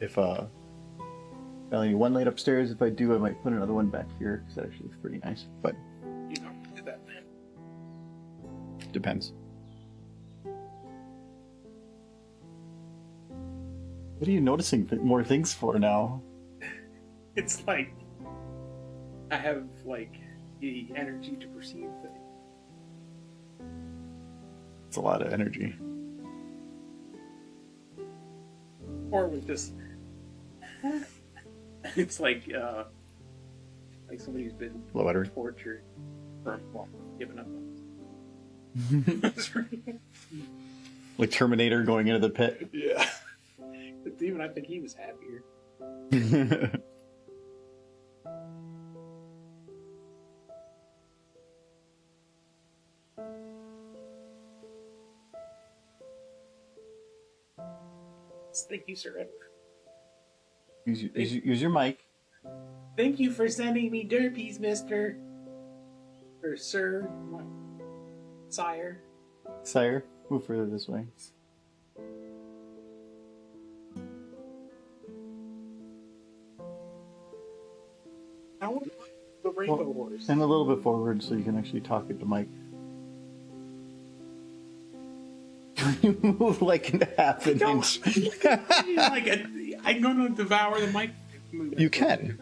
If I only need one light upstairs. If I do, I might put another one back here because that actually looks pretty nice. But You don't do that, man. depends. What are you noticing more things for now? It's like I have like the energy to perceive things. It's a lot of energy. Or with this, it's like somebody who's been Low battery. tortured for giving up. Like Terminator going into the pit. Yeah. Even I think he was happier. Thank you, sir Edward. Use your mic. Thank you for sending me derpies, mister. Or sir. What? Sire. Sire, move further this way. I want the rainbow horse. And a little bit forward so you can actually talk at the mic. You move like in half an inch. I'm going to devour the mic. You can.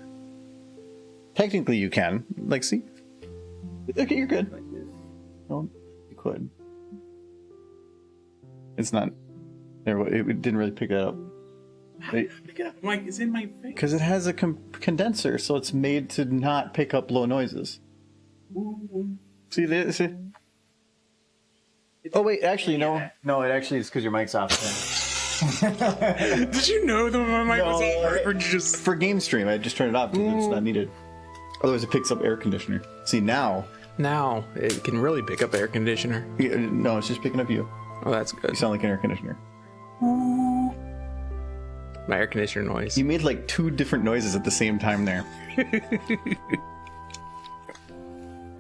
Technically, you can. Like, see? Okay, you're good. Like this. No, you could. It's not. It didn't really pick that up. Pick it up. Like, it's in my face. Because it has a condenser, so it's made to not pick up low noises. Ooh. See this? Oh wait, actually no. No, it actually is because your mic's off. Did you know that my mic was off, or did you just... For game stream, I just turned it off because it's not needed. Otherwise, it picks up air conditioner. See now? Now it can really pick up air conditioner. No, it's just picking up you. Oh, that's good. You sound like an air conditioner. My air conditioner noise. You made like 2 different noises at the same time there.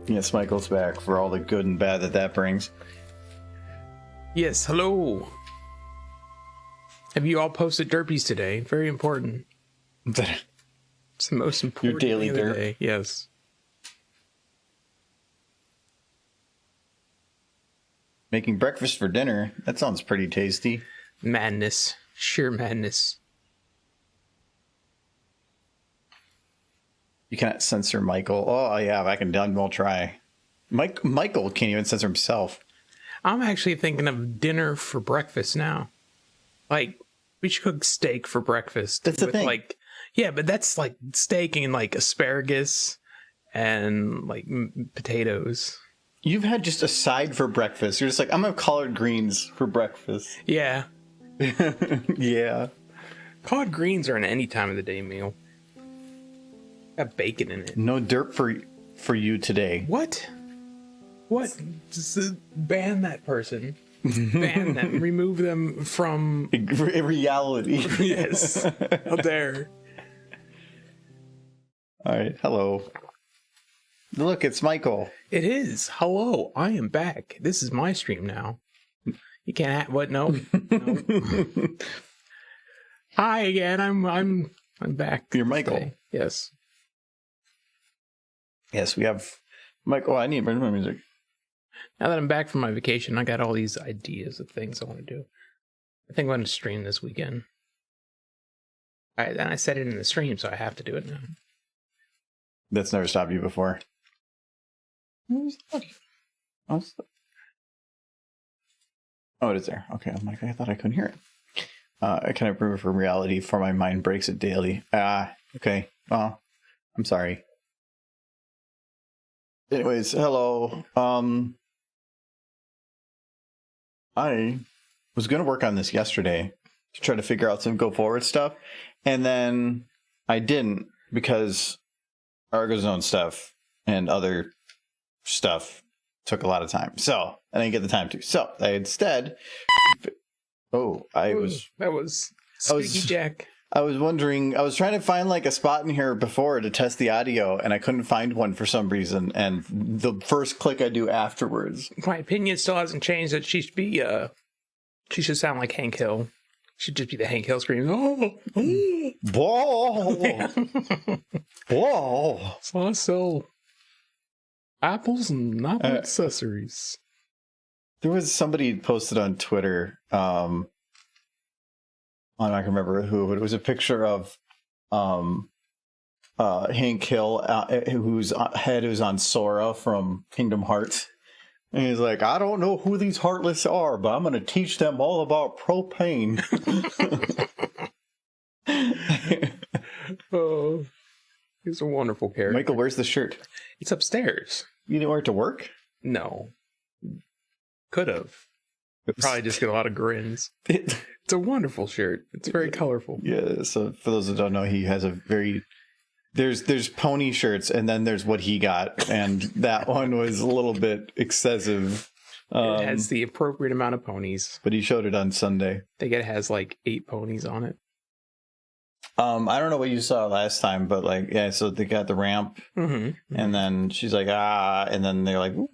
Yes, Michael's back for all the good and bad that brings. Yes, hello. Have you all posted derpies today? Very important. It's the most important daily thing of the derp. day. Yes. Making breakfast for dinner. That sounds pretty tasty. Madness. Sheer madness. You cannot censor Michael. Oh, yeah, I can done well try. Michael can't even censor himself. I'm actually thinking of dinner for breakfast now. Like, we should cook steak for breakfast. That's the thing. Like, yeah, but that's like steak and like asparagus and like potatoes. You've had just a side for breakfast. You're just like, I'm gonna have collard greens for breakfast. Yeah. Yeah. Collard greens are an any time of the day meal. Got bacon in it. No dirt for you today. What? What? Just ban that person. Ban them. Remove them from... Reality. Yes. Out there. All right. Hello. Look, it's Michael. It is. Hello. I am back. This is my stream now. You can't... What? No. No. Hi again. I'm back. You're Michael. Today. Yes. Yes, we have Michael. Oh, I need my music. Now that I'm back from my vacation, I got all these ideas of things I want to do. I think I'm going to stream this weekend. And I said it in the stream, so I have to do it now. That's never stopped you before. Oh, it is there. Okay, I'm like, I thought I couldn't hear it. I can improve from reality, for my mind breaks it daily. Okay. Well, I'm sorry. Anyways, hello. I was going to work on this yesterday to try to figure out some go forward stuff, and then I didn't because Argo Zone stuff and other stuff took a lot of time. So I didn't get the time to. So I instead, That was Squeaky Jack. I was wondering, I was trying to find like a spot in here before to test the audio, and I couldn't find one for some reason. And the first click I do afterwards. My opinion still hasn't changed that she should be, she should sound like Hank Hill. Should just be the Hank Hill scream. Oh, Whoa! Whoa! so I sell apples and not accessories. There was somebody posted on Twitter. I'm not gonna remember who, but it was a picture of Hank Hill, whose head is on Sora from Kingdom Hearts. And he's like, I don't know who these Heartless are, but I'm going to teach them all about propane. Oh, he's a wonderful character. Michael, where's the shirt? It's upstairs. You didn't wear it to work? No. Could have. Probably just get a lot of grins. It's a wonderful shirt. It's very colorful. Yeah, so for those that don't know, he has a very... There's pony shirts, and then there's what he got, and that one was a little bit excessive. It has the appropriate amount of ponies. But he showed it on Sunday. I think it has like 8 ponies on it. I don't know what you saw last time, but like, yeah, so they got the ramp, and then she's like, and then they're like, ooh.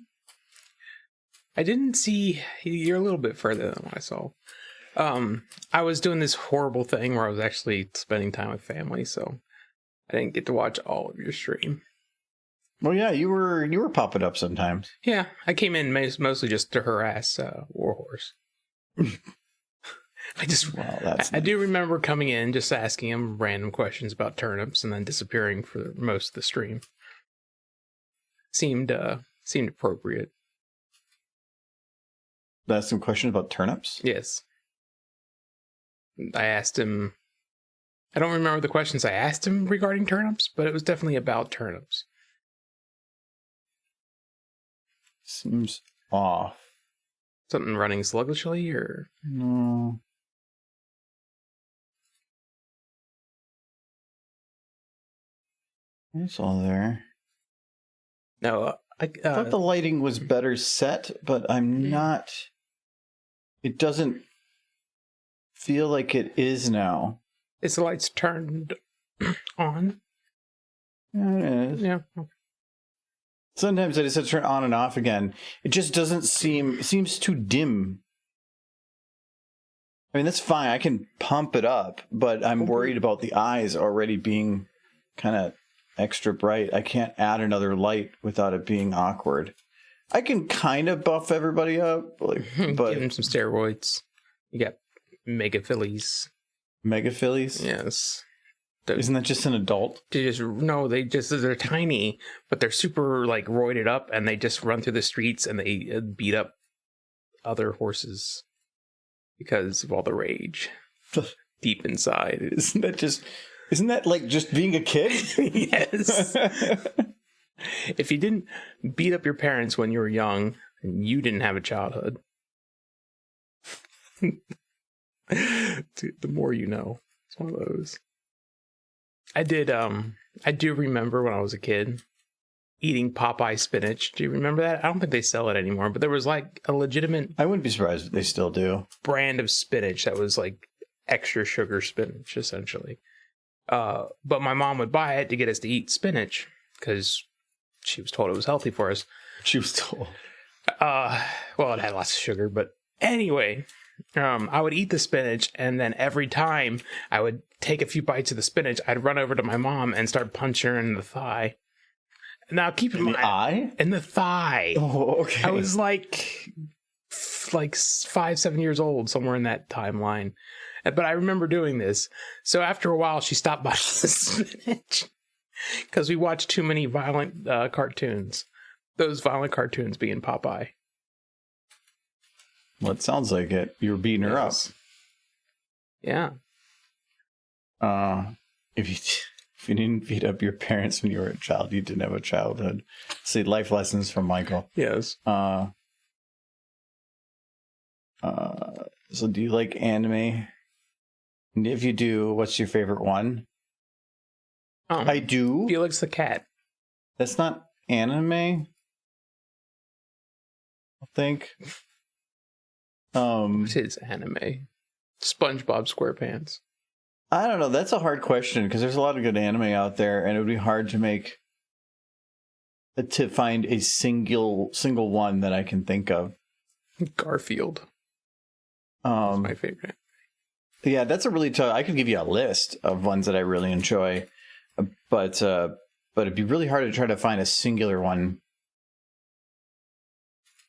I didn't see, you're a little bit further than what I saw. I was doing this horrible thing where I was actually spending time with family, so I didn't get to watch all of your stream. Well, yeah, you were popping up sometimes. Yeah, I came in mostly just to harass Warhorse. I do remember coming in, just asking him random questions about turnips, and then disappearing for most of the stream. Seemed appropriate. Asked some questions about turnips? Yes. I asked him... I don't remember the questions I asked him regarding turnips, but it was definitely about turnips. Seems off. Something running sluggishly, or... No. It's all there. No, I thought the lighting was better set, but I'm not... It doesn't feel like it is now. Is the lights turned on? Yeah, it is. Yeah. Sometimes I just have to turn on and off again. It just doesn't seem... It seems too dim. I mean, that's fine. I can pump it up, but I'm worried about the eyes already being kind of extra bright. I can't add another light without it being awkward. I can kind of buff everybody up, but Give them some steroids. You got megaphilies. Megaphilies? Yes. Isn't that just an adult? They're tiny, but they're super like roided up, and they just run through the streets and they beat up other horses because of all the rage deep inside. Isn't that like just being a kid? Yes. If you didn't beat up your parents when you were young, you didn't have a childhood. The more you know. It's one of those. I do remember when I was a kid eating Popeye spinach. Do you remember that? I don't think they sell it anymore, but there was like a legitimate... I wouldn't be surprised if they still do. ...brand of spinach that was like extra sugar spinach, essentially. But my mom would buy it to get us to eat spinach because she was told it was healthy for us. She was told. Well, it had lots of sugar, but anyway, I would eat the spinach, and then every time I would take a few bites of the spinach, I'd run over to my mom and start punching her in the thigh. Now, keep in mind, the eye? In the thigh. Oh, okay. I was like 5-7 years old, somewhere in that timeline. But I remember doing this. So after a while, she stopped buying the spinach because we watched too many violent cartoons. Those violent cartoons being Popeye. Well, it sounds like it. You were beating her up. Yeah. If you didn't beat up your parents when you were a child, you didn't have a childhood. See, life lessons from Michael. Yes. So do you like anime? And if you do, what's your favorite one? I do. Felix the Cat. That's not anime, I think. What is anime? SpongeBob SquarePants. I don't know. That's a hard question because there's a lot of good anime out there, and it would be hard to find a single one that I can think of. Garfield. That's my favorite. Yeah, that's a really tough. I could give you a list of ones that I really enjoy, but it'd be really hard to try to find a singular one.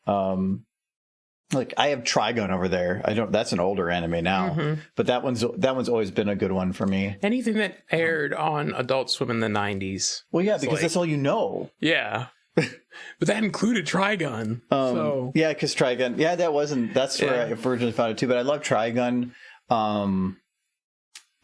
Like I have Trigun over there. I don't. That's an older anime now, but that one's always been a good one for me. Anything that aired on Adult Swim in the 90s. Well, yeah, because that's all you know. Yeah. But that included Trigun. So yeah, because Trigun. Yeah, that's where I originally found it too. But I love Trigun. I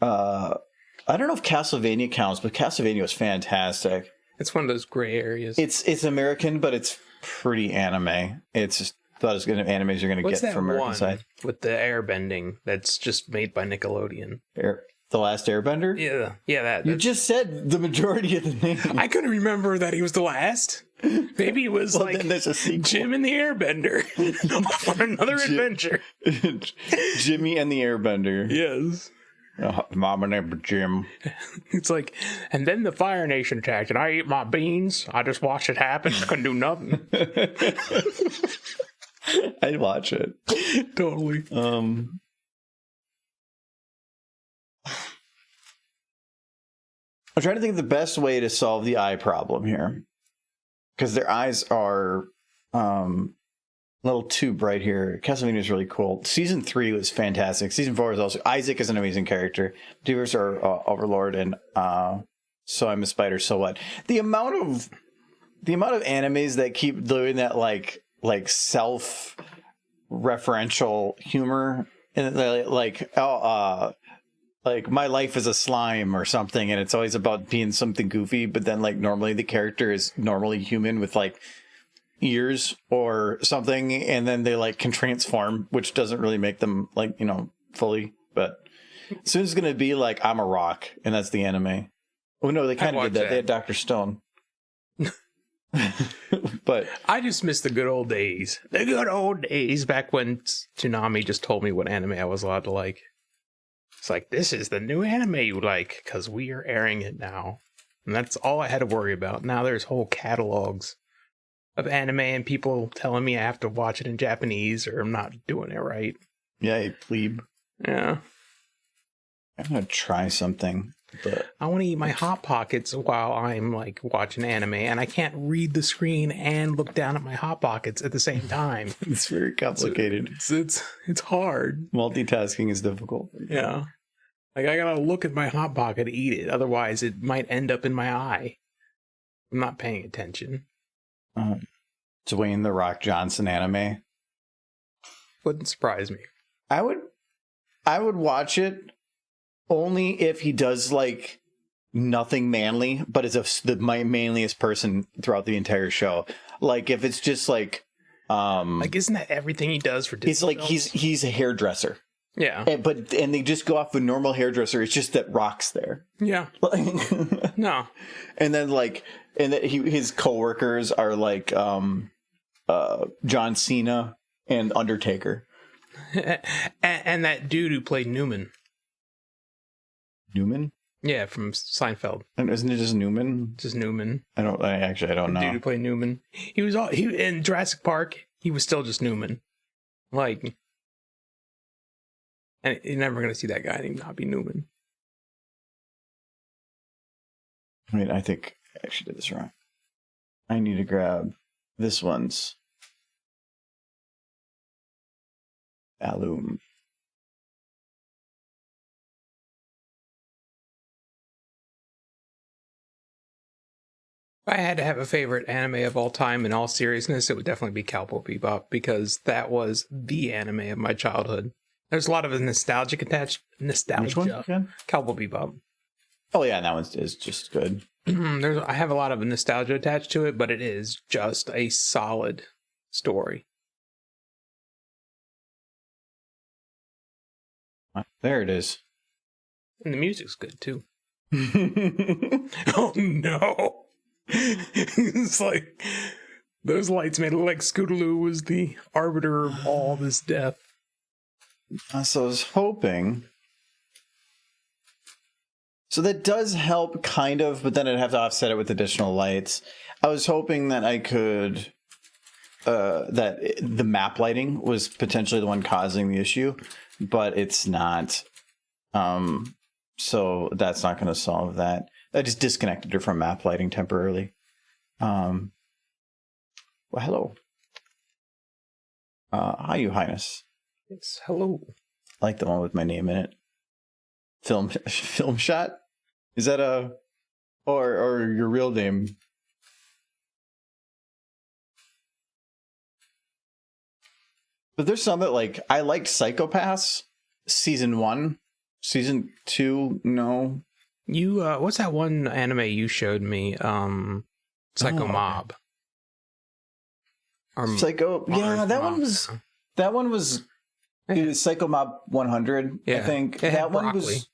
don't know if Castlevania counts, but Castlevania was fantastic. it's one of those gray areas. It's American, but it's pretty anime. It's just about as good an anime as you're going to get from American side. With the airbending that's just made by Nickelodeon? The Last Airbender? Yeah, that. You just said the majority of the name. I couldn't remember that he was the last. Maybe it was then there's a sequel. Jim and the Airbender on another adventure. Jimmy and the Airbender. Yes. Mama named Jim. It's like, and then the Fire Nation attacked, and I ate my beans. I just watched it happen. I couldn't do nothing. I'd watch it. Totally. I'm trying to think of the best way to solve the eye problem here. Because their eyes are a little too bright here. Castlevania is really cool. Season 3 was fantastic. Season 4 was also... Isaac is an amazing character. Divers are Overlord and So I'm a Spider, So What? The amount of animes that keep doing that like self-referential humor and like my life is a slime or something, and it's always about being something goofy, but then like normally the character is normally human with like ears or something, and then they like can transform, which doesn't really make them like, you know, fully. But as soon as it's gonna be like I'm a rock, and that's the anime. Oh no, they kind of did that. They had Dr. Stone. But I just miss the good old days. The good old days back when Tsunami just told me what anime I was allowed to like. It's like, this is the new anime you like, because we are airing it now. And that's all I had to worry about. Now there's whole catalogs of anime and people telling me I have to watch it in Japanese or I'm not doing it right. Yeah, you plebe. Yeah. I'm going to try something. But I want to eat my Hot Pockets while I'm like watching anime, and I can't read the screen and look down at my Hot Pockets at the same time. It's very complicated. It's hard. Multitasking is difficult. Yeah. Like I gotta look at my Hot Pocket to eat it, otherwise it might end up in my eye. I'm not paying attention. Dwayne The Rock Johnson anime. Wouldn't surprise me. I would watch it only if he does like nothing manly, but is the manliest person throughout the entire show. Like if it's just like isn't that everything he does for Disney? It's like films? he's a hairdresser. Yeah. And they just go off a normal hairdresser. It's just that Rock's there. Yeah. No. And then his coworkers are like John Cena and Undertaker. and that dude who played Newman. Newman? Yeah, from Seinfeld. And isn't it just Newman? Just Newman. I don't know. Dude who played Newman. He in Jurassic Park. He was still just Newman. Like, and you're never gonna see that guy and not be Newman. Wait, I think I actually did this wrong. I need to grab this one's Alum. If I had to have a favorite anime of all time in all seriousness, it would definitely be Cowboy Bebop, because that was the anime of my childhood. There's a lot of nostalgia. Which one again? Cowboy Bebop. Oh yeah, that one is just good. I have a lot of nostalgia attached to it, but it is just a solid story. There it is. And the music's good too. Oh no. It's like those lights made it look like Scootaloo was the arbiter of all this death. So I was hoping. So that does help kind of, but then I'd have to offset it with additional lights. I was hoping that I could that the map lighting was potentially the one causing the issue, but it's not. So that's not going to solve that. I just disconnected her from map lighting temporarily. Well, hello. Hi, Your Highness. It's hello. I like the one with my name in it. Film shot? Is that or your real name? But there's some that, like, I liked Psychopaths season 1. Season 2, no. You what's that one anime you showed me? Psycho Mob. Psycho, yeah, that one was it was Psycho Mob 100, Yeah. I think. It had That one broccoli. was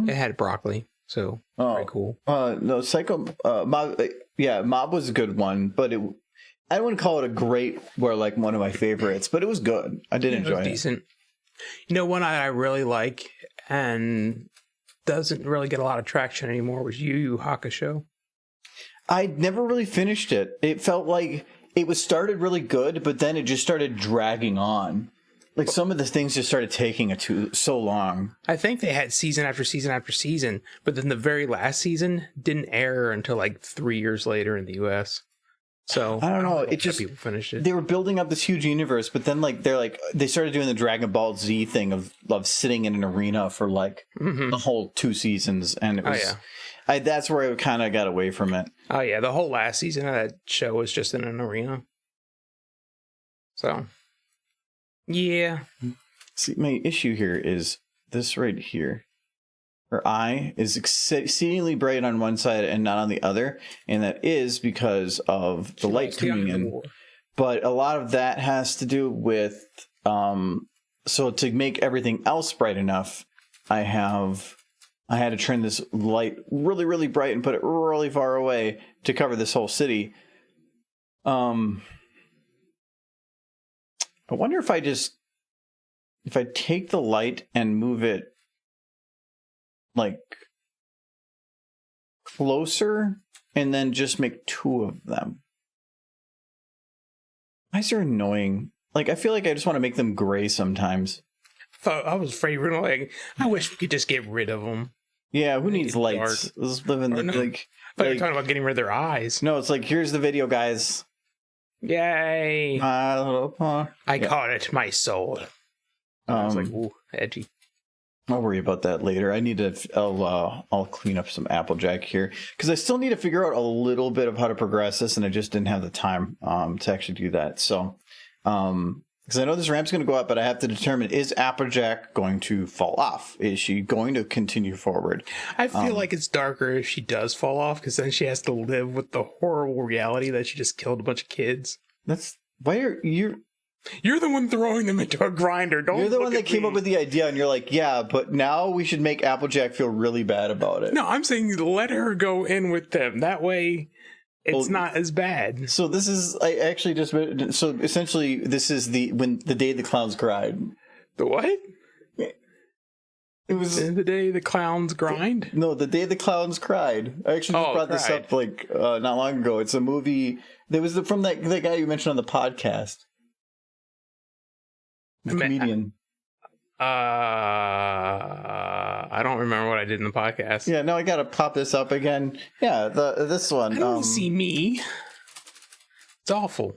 It had broccoli, so very cool. No, Psycho Mob, Mob was a good one, but I wouldn't call it a great or like one of my favorites, but it was good. I did enjoy it. Decent. You know, one I really like and doesn't really get a lot of traction anymore was Yu Yu Hakusho. I never really finished it. It felt like it was started really good, but then it just started dragging on. Like some of the things just started taking so long. I think they had season after season after season, but then the very last season didn't air until like 3 years later in the US. So I don't know. It It just people finished it. They were building up this huge universe, but then they started doing the Dragon Ball Z thing of sitting in an arena for like the whole 2 seasons, and it was that's where I kind of got away from it. Oh yeah, the whole last season of that show was just in an arena. So yeah. See, my issue here is this right here. Her eye is exceedingly bright on one side and not on the other, and that is because of the light coming in. But a lot of that has to do with so to make everything else bright enough, I had to turn this light really, really bright and put it really far away to cover this whole city. I wonder if I take the light and move it like closer and then just make 2 of them. Eyes are annoying. Like, I feel like I just want to make them gray sometimes. I was afraid we were like, I wish we could just get rid of them. Yeah, who needs lights? Let's live in the like. I thought you were talking about getting rid of their eyes. No, it's like, here's the video, guys. Yay! I caught it, my soul. I was like, ooh, edgy. I'll worry about that later. I need to. I'll clean up some Applejack here because I still need to figure out a little bit of how to progress this, and I just didn't have the time to actually do that. So, because I know this ramp's going to go up, but I have to determine, is Applejack going to fall off? Is she going to continue forward? I feel like it's darker if she does fall off, because then she has to live with the horrible reality that she just killed a bunch of kids. That's why You're the one throwing them into a grinder. You're the one that came up with the idea, and you're like, yeah, but now we should make Applejack feel really bad about it. No, I'm saying let her go in with them. That way, it's not as bad. So this is, I actually just, so essentially, this is the day the clowns cried. The what? It was the day the clowns grind? No, the day the clowns cried. I actually just brought this up like not long ago. It's a movie that was from that guy you mentioned on the podcast. The comedian. I don't remember what I did in the podcast. Yeah, no, I gotta pop this up again. Yeah, this one. I don't see me. It's awful.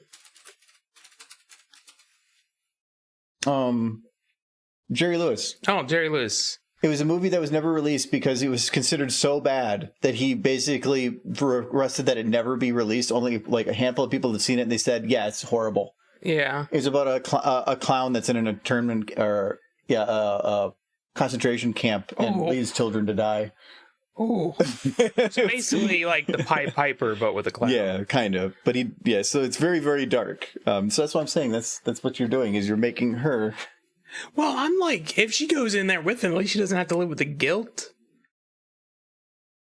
Jerry Lewis. Oh, Jerry Lewis. It was a movie that was never released because it was considered so bad that he basically requested that it never be released. Only like a handful of people had seen it, and they said, "Yeah, it's horrible." Yeah, it's about a clown that's in an internment or a concentration camp and leaves children to die. Oh, so basically like the Pied Piper, but with a clown. Yeah, kind of. But so it's very, very dark. So that's what I'm saying. That's what you're doing, is you're making her. Well, I'm like, if she goes in there with him, at least she doesn't have to live with the guilt.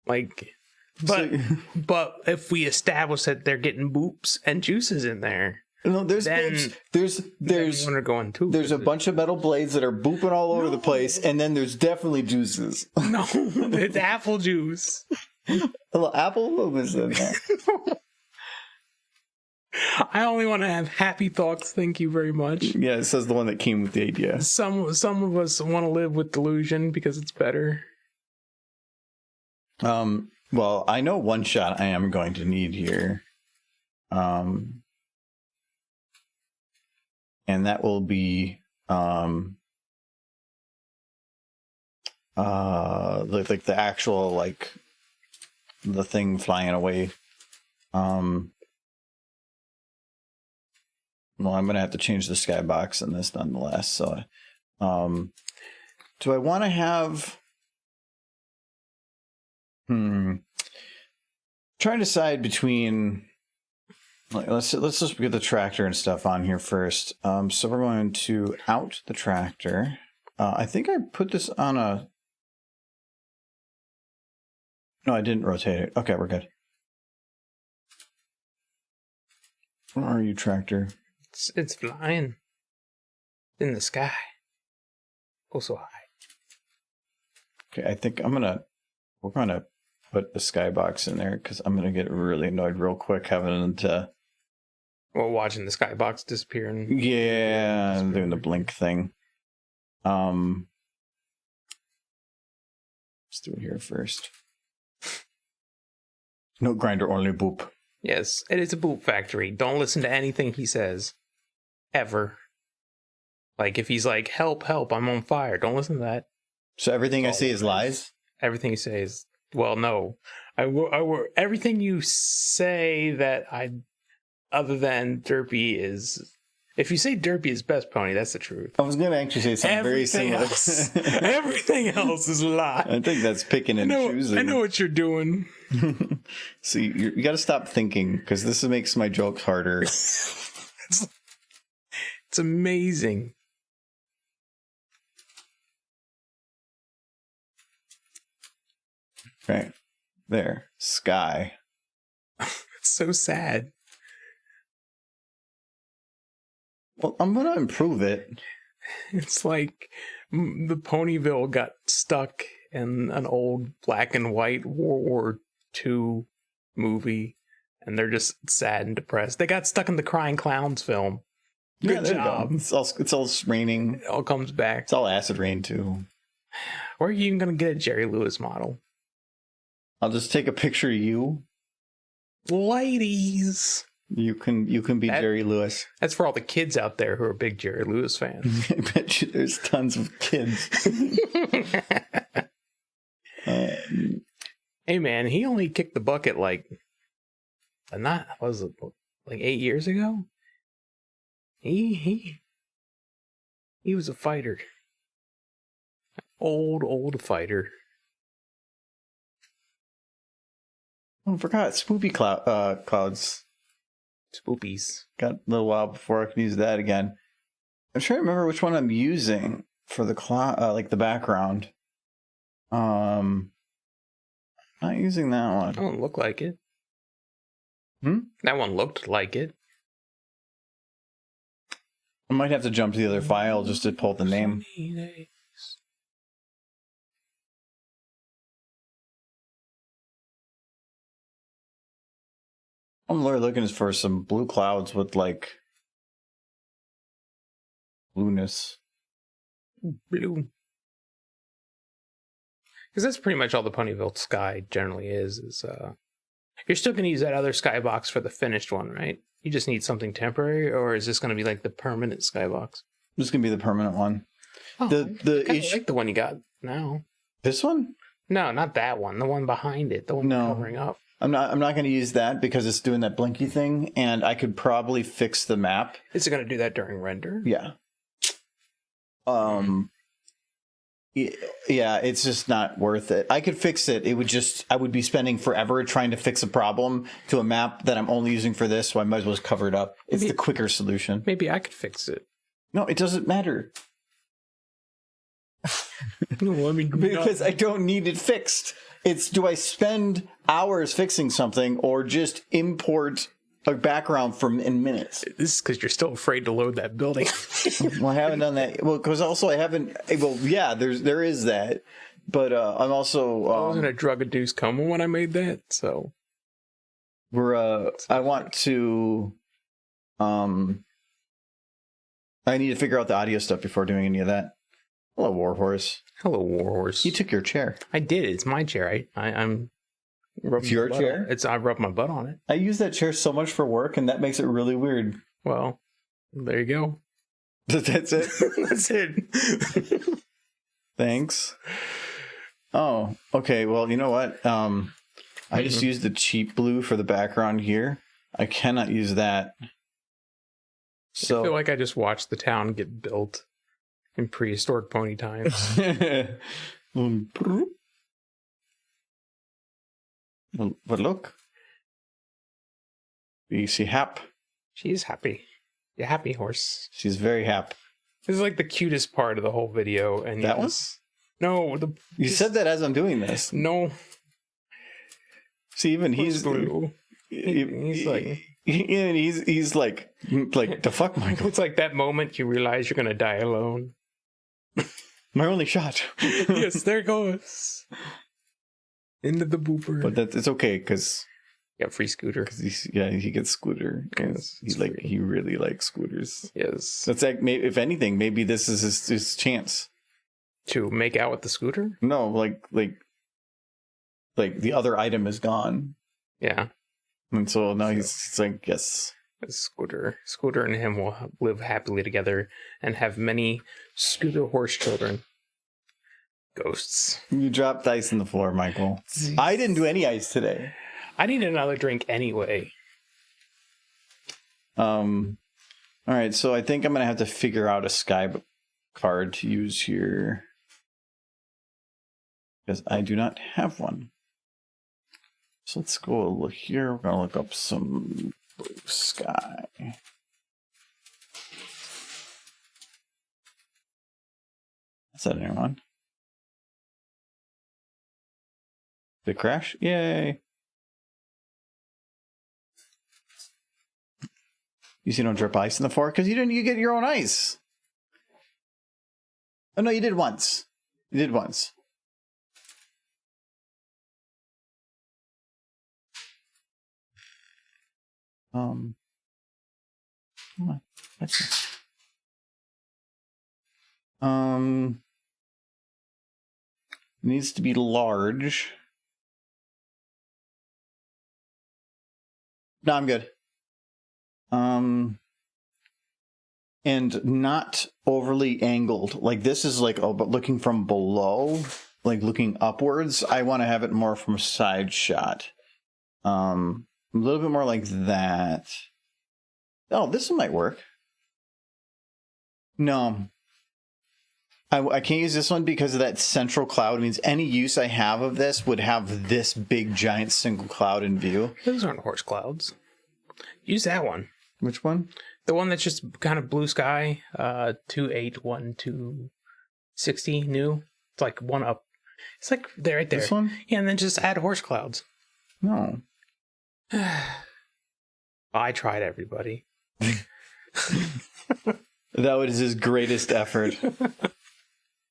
Like, but if we establish that they're getting boops and juices in there. No, there's a bunch of metal blades that are booping all over the place, and then there's definitely juices. No, it's apple juice. A little apple was in there. I only want to have happy thoughts. Thank you very much. Yeah, it says the one that came with the idea. Some of us want to live with delusion because it's better. Well, I know one shot I am going to need here. And that will be like the actual, like, the thing flying away. Well, I'm gonna have to change the skybox in this nonetheless. So do I want to have trying to decide between, like, let's just get the tractor and stuff on here first. So we're going to out the tractor. I think I put this on a... No, I didn't rotate it. Okay, we're good. Where are you, tractor? It's flying in the sky. Oh, so high. Okay, I think we're gonna put the skybox in there because I'm gonna get really annoyed real quick having to... Well, watching the skybox disappear. Yeah, I'm doing the blink thing. Let's do it here first. No grinder, only boop. Yes, it is a boot factory. Don't listen to anything he says. Ever. Like, if he's like, help, help, I'm on fire. Don't listen to that. So everything I say is lies? Everything you say is... Well, no. Everything you say that other than Derpy is... If you say Derpy is best pony, that's the truth. I was going to actually say something very similar. Everything else is a lie. I think that's picking and choosing. I know what you're doing. See, you got to stop thinking, because this makes my jokes harder. It's amazing. Right. There. Sky. It's so sad. Well, I'm going to improve it. It's like the Ponyville got stuck in an old black and white World War II movie, and they're just sad and depressed. They got stuck in the Crying Clowns film. Good job. It's all raining. It all comes back. It's all acid rain, too. Where are you even going to get a Jerry Lewis model? I'll just take a picture of you. Ladies. You can be Jerry Lewis. That's for all the kids out there who are big Jerry Lewis fans. I bet you there's tons of kids. Hey man, he only kicked the bucket like 8 years ago? He was a fighter. Old fighter. Oh, I forgot spoopy clouds. Spoopies. Got a little while before I can use that again. I'm trying to remember which one I'm using for the like the background. Not using that one. That one looked like it. Hmm? That one looked like it. I might have to jump to the other file just to pull the name. I'm really looking for some blue clouds with, like, blueness. Blue. Because that's pretty much all the Ponyville sky generally is you're still going to use that other skybox for the finished one, right? You just need something temporary, or is this going to be like the permanent skybox? This is going to be the permanent one. Oh, the I like the one you got now. This one? No, not that one. The one behind it. The one covering up. I'm not going to use that because it's doing that blinky thing, and I could probably fix the map. Is it going to do that during render? Yeah. Yeah, it's just not worth it. I could fix it. I would be spending forever trying to fix a problem to a map that I'm only using for this, so I might as well just cover it up. It's the quicker solution. Maybe I could fix it. No, it doesn't matter. No, I mean, because I don't need it fixed. It's, do I spend hours fixing something or just import a background in minutes? This is because you're still afraid to load that building. Well, I haven't done that. Well, because also I haven't. Well, yeah, there is that, but I'm also. I wasn't a drug-induced coma when I made that, so. I want to I need to figure out the audio stuff before doing any of that. Hello, Warhorse. Hello, Warhorse. You took your chair. I did. It's my chair. I'm. It's your chair? I rubbed my butt on it. I use that chair so much for work, and that makes it really weird. Well, there you go. That's it? That's it. Thanks. Oh, okay. Well, you know what? I just used the cheap blue for the background here. I cannot use that. So I feel like I just watched the town get built in prehistoric pony times. But look. You see Hap? She's happy. You happy, horse? She's very happy. This is like the cutest part of the whole video. And That one? No. You said that as I'm doing this. No. See, even He's blue. He's like... he's like the fuck, Michael. It's like that moment you realize you're gonna die alone. My only shot. Yes, there it goes. Into the booper. But it's okay because got free scooter. He gets scooter. Yes, He really likes scooters. Yes. That's like, if anything, maybe this is his chance to make out with the scooter. No, like the other item is gone. Yeah. And so now he's like, yes. Scooter and him will live happily together and have many scooter horse children. Ghosts. You dropped ice in the floor, Michael. I didn't do any ice today. I need another drink anyway. All right, so I think I'm gonna have to figure out a sky card to use here because I do not have one. So let's go look here. We're gonna look up some blue sky. Is that anyone? Did it crash? Yay! You see, don't drip ice in the floor because you get your own ice. Oh no, you did once. You did once. Come on. Needs to be large. No, I'm good. And not overly angled. Like this is like, oh, but looking from below, like looking upwards, I want to have it more from a side shot. A little bit more like that. Oh, this one might work. No. I can't use this one because of that central cloud. It means any use I have of this would have this big giant single cloud in view. Those aren't horse clouds. Use that one. Which one? The one that's just kind of blue sky. 281260 new. It's like one up. It's like there, right there. This one? Yeah, and then just add horse clouds. No. I tried, everybody. That was his greatest effort.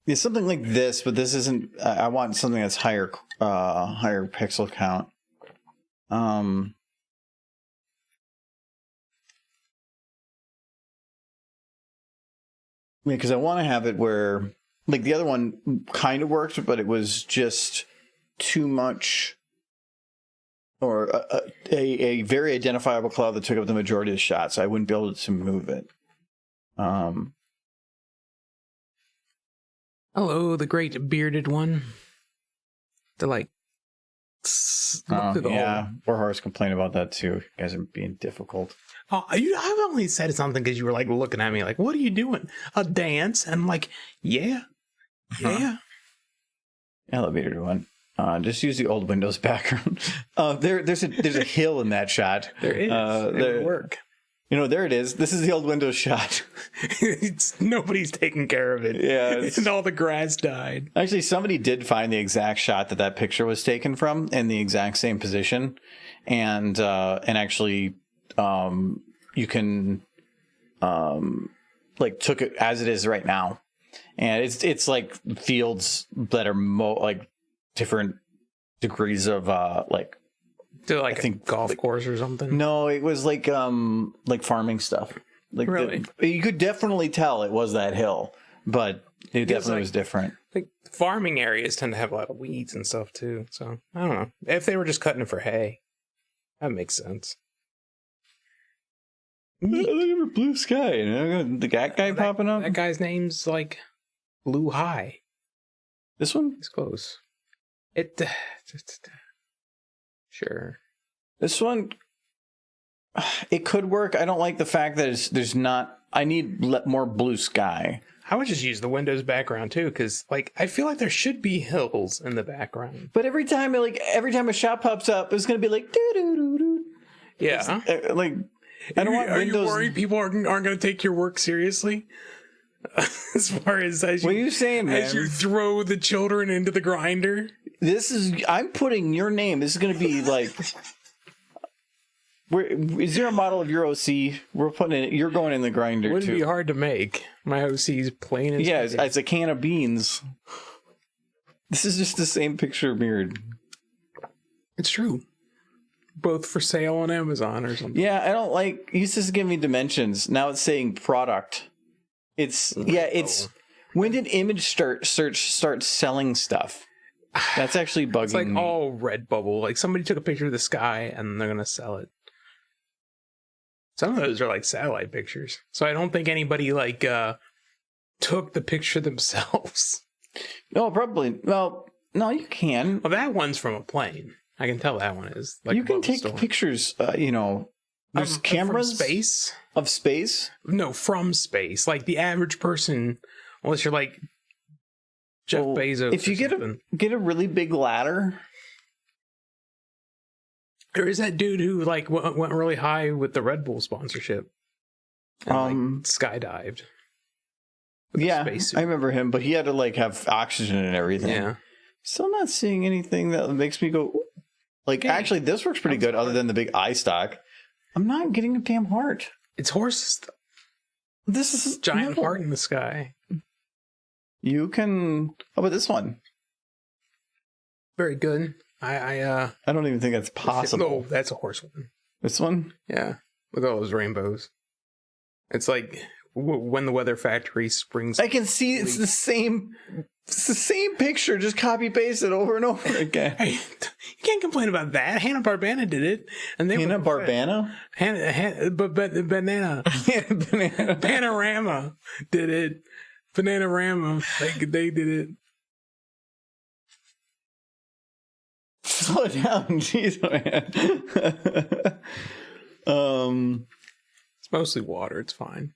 Yeah, something like this, but this isn't. I want something that's higher pixel count. Because I want to have it where, like, the other one kind of worked, but it was just too much, or a very identifiable cloud that took up the majority of the shots. I wouldn't be able to move it. Hello, the great bearded one. They're like, yeah, Warhorse complained about that too. You guys are being difficult. Oh, I've only said something because you were like looking at me like, "What are you doing? A dance?" And I'm like, "Yeah, yeah." Elevator one. Just use the old Windows background. There's a hill in that shot. There is. It would work. You know, there it is. This is the old Windows shot. Nobody's taking care of it. Yeah. And all the grass died. Actually, somebody did find the exact shot that picture was taken from in the exact same position. And actually, you can, like, took it as it is right now. And it's like fields that are like different degrees of, like, To like I think a golf course or something? No, it was like farming stuff. Like Really? You could definitely tell it was that hill, but it definitely like- was different. Like farming areas tend to have a lot of weeds and stuff too. So I don't know. If they were just cutting it for hay, that makes sense. Look at the blue sky. The guy popping up. That guy's name's like Blue High. This one? It's close. Sure. This one, it could work. I don't like the fact that there's not. I need more blue sky. I would just use the Windows background too, because like I feel like there should be hills in the background. But every time a shot pops up, it's gonna be like doo doo doo doo. Yeah. Like I don't want Are Windows. you worried people aren't going to take your work seriously? As far as What are you saying, man? as you throw the children into the grinder. I'm putting your name. This is gonna be like. Is there a model of your OC? We're putting it. You're going in the grinder Wouldn't too. be hard to make. My OC's plain as Yeah, day. it's a can of beans. This is just the same picture mirrored. It's true. Both for sale on Amazon or something. Yeah, I don't like. It used to give me dimensions. Now it's saying product. It's when did image search start selling stuff? That's actually bugging It's like me. all Redbubble. Like somebody took a picture of the sky and they're gonna sell it. Some of those are like satellite pictures. So I don't think anybody like took the picture themselves. No, probably. Well, no, you can. Well, that one's from a plane. I can tell that one is. Like You can above the take storm. pictures. There's From cameras space. of space. No, from space. Like the average person, unless you're like Jeff Well, Bezos. if you get a really big ladder. There is that dude who like went really high with the Red Bull sponsorship. And, like, skydived. With a Yeah, spacesuit. I remember him, but he had to like have oxygen and everything. Yeah. Still not seeing anything that makes me go. "Ooh." Like, Hey, actually, this works pretty good, other than the big eye stock. I'm not getting a damn heart. It's horses. This is Giant no. heart in the sky. You can. How about this one? Very good. I don't even think that's possible. No, that's a horse one. This one? Yeah. Look at all those rainbows. It's like when the Weather Factory springs. I can see it's the same. It's the same picture, just copy pasted over and over again. Hey, you can't complain about that. Hanna-Barbera did it, and they Hanna-Barbera? Banana Banana. Panorama did it. Bananarama, they did it. Slow down, jeez, man. It's mostly water. It's fine.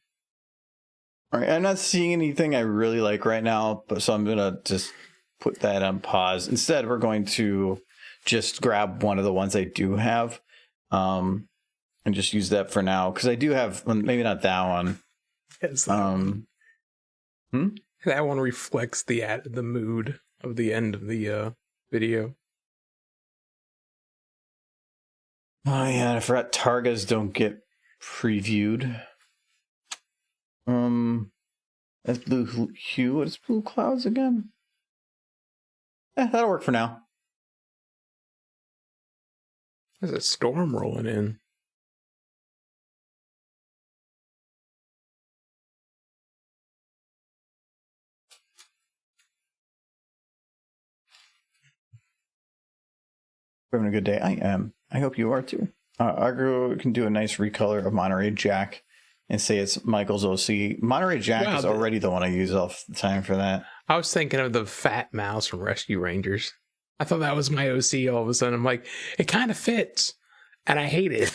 All right, I'm not seeing anything I really like right now, but so I'm gonna just put that on pause. Instead, we're going to just grab one of the ones I do have, and just use that for now because I do have maybe not that one. Yes, Hmm? that one reflects the mood of the end of the video. Oh yeah, I forgot Targas don't get previewed. That's blue hue. What is blue clouds again? That'll work for now. There's a storm rolling in. We're having a good day. I am. I hope you are too. Argo can do a nice recolor of Monterey Jack and say it's Michael's OC. Monterey Jack Wow, is already the one I use all the time for that. I was thinking of the fat mouse from Rescue Rangers. I thought that was my OC all of a sudden. I'm like, it kind of fits. And I hate it.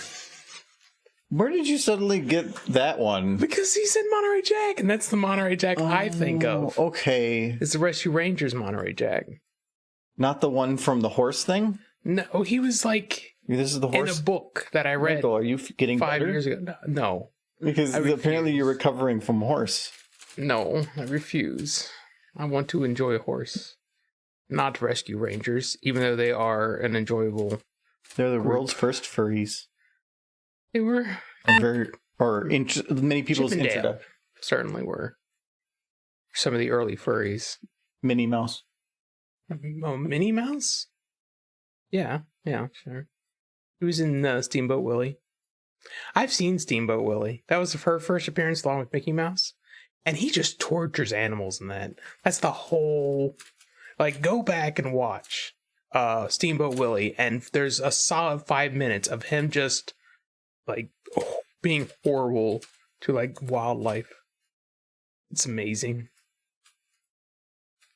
Where did you suddenly get that one? Because he said Monterey Jack, and that's the Monterey Jack I think of. Okay. It's the Rescue Rangers Monterey Jack. Not the one from the horse thing? No, he was like This is the horse. in a book that I read Michael, are you getting 5 better? years ago. No. Because I apparently refuse. you're recovering from horse. No, I refuse. I want to enjoy a horse. Not Rescue Rangers, even though they are an enjoyable. They're the world's first furries. They were. Many people's Chippendale introduction. certainly were. Some of the early furries. Minnie Mouse. Oh, Minnie Mouse? Yeah, sure. He was in Steamboat Willie. I've seen Steamboat Willie. That was her first appearance along with Mickey Mouse. And he just tortures animals in that. That's the whole... Like, go back and watch Steamboat Willie, and there's a solid 5 minutes of him just, like, being horrible to, like, wildlife. It's amazing.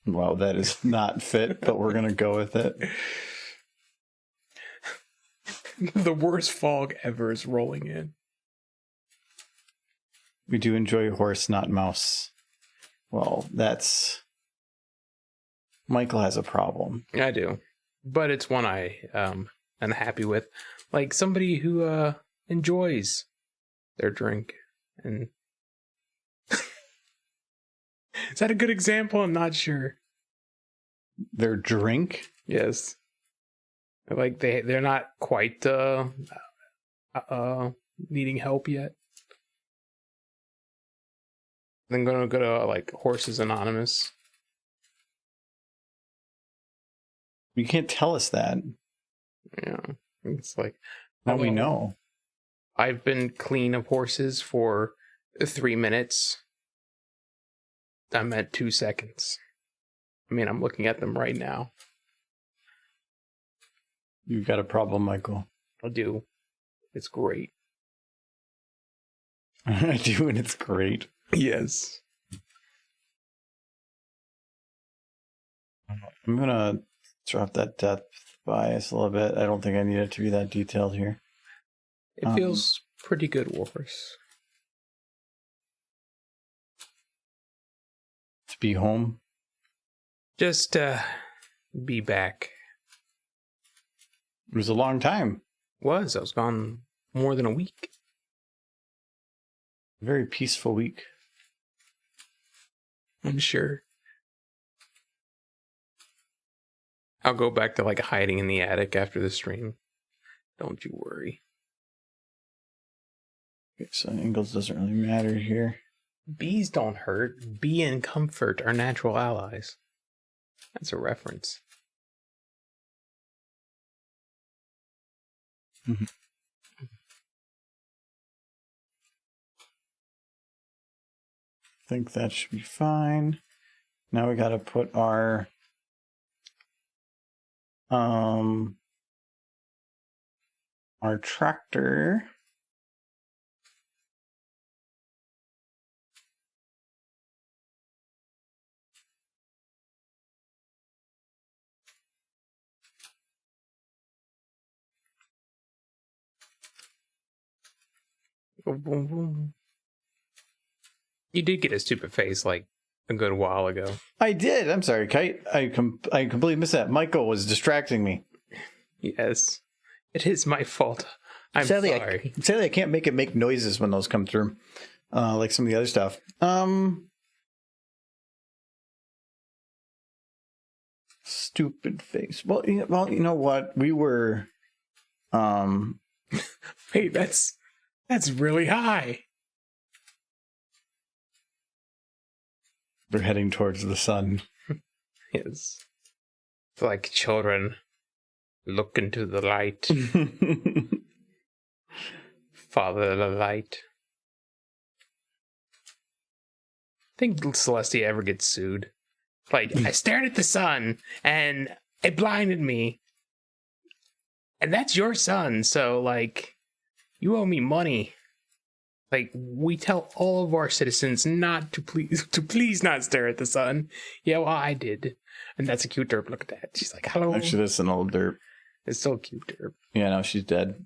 Wow, that is not fit, but we're going to go with it. The worst fog ever is rolling in. We do enjoy horse, not mouse. Well, that's... Michael has a problem. I do. But it's one I am happy with. Like somebody who enjoys their drink. And is that a good example? I'm not sure. Their drink? Yes. Like they're not quite needing help yet. Then gonna go to like Horses Anonymous. You can't tell us that. Yeah. It's like now we know. I've been clean of horses for 3 minutes. I'm at 2 seconds. I mean, I'm looking at them right now. You've got a problem, Michael. I do. It's great. I do, and it's great. Yes. I'm going to drop that depth bias a little bit. I don't think I need it to be that detailed here. It feels pretty good, Warhorse. To be home. Just be back. It was a long time. I was gone more than a week. A very peaceful week. I'm sure. I'll go back to like hiding in the attic after the stream. Don't you worry. Okay, so angles doesn't really matter here. Bees don't hurt. Bee and comfort are natural allies. That's a reference. Mm-hmm. I think that should be fine. Now we got to put our tractor Boom, boom, boom. You did get a stupid face like a good while ago. I did. I'm sorry, Kite. I completely missed that. Michael was distracting me. Yes. It is my fault. I'm sorry. Sadly, I can't make noises when those come through, like some of the other stuff. Stupid face. Well, you know what? We were. Wait, that's really high. We're heading towards the sun. Yes. It's like children. Look into the light. Father the light. I think Celestia ever gets sued. Like, I stared at the sun and it blinded me. And that's your son, so like you owe me money. Like, we tell all of our citizens not to please not stare at the sun. Yeah, well, I did. And that's a cute derp. Look at that. She's like, hello. Actually, that's an old derp. It's still a cute derp. Yeah, no, she's dead.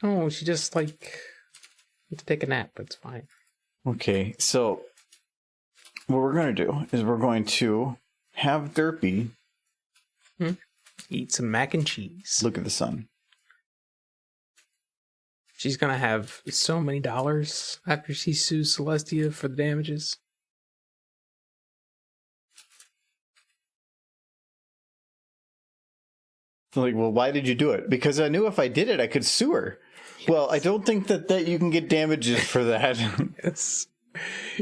Oh, she just, like, went to take a nap. It's fine. Okay, so what we're going to do is we're going to have Derpy eat some mac and cheese. look at the sun. She's going to have so many dollars after she sues Celestia for the damages. Like, well, why did you do it? Because I knew if I did it, I could sue her. Yes. Well, I don't think that you can get damages for that. Yes.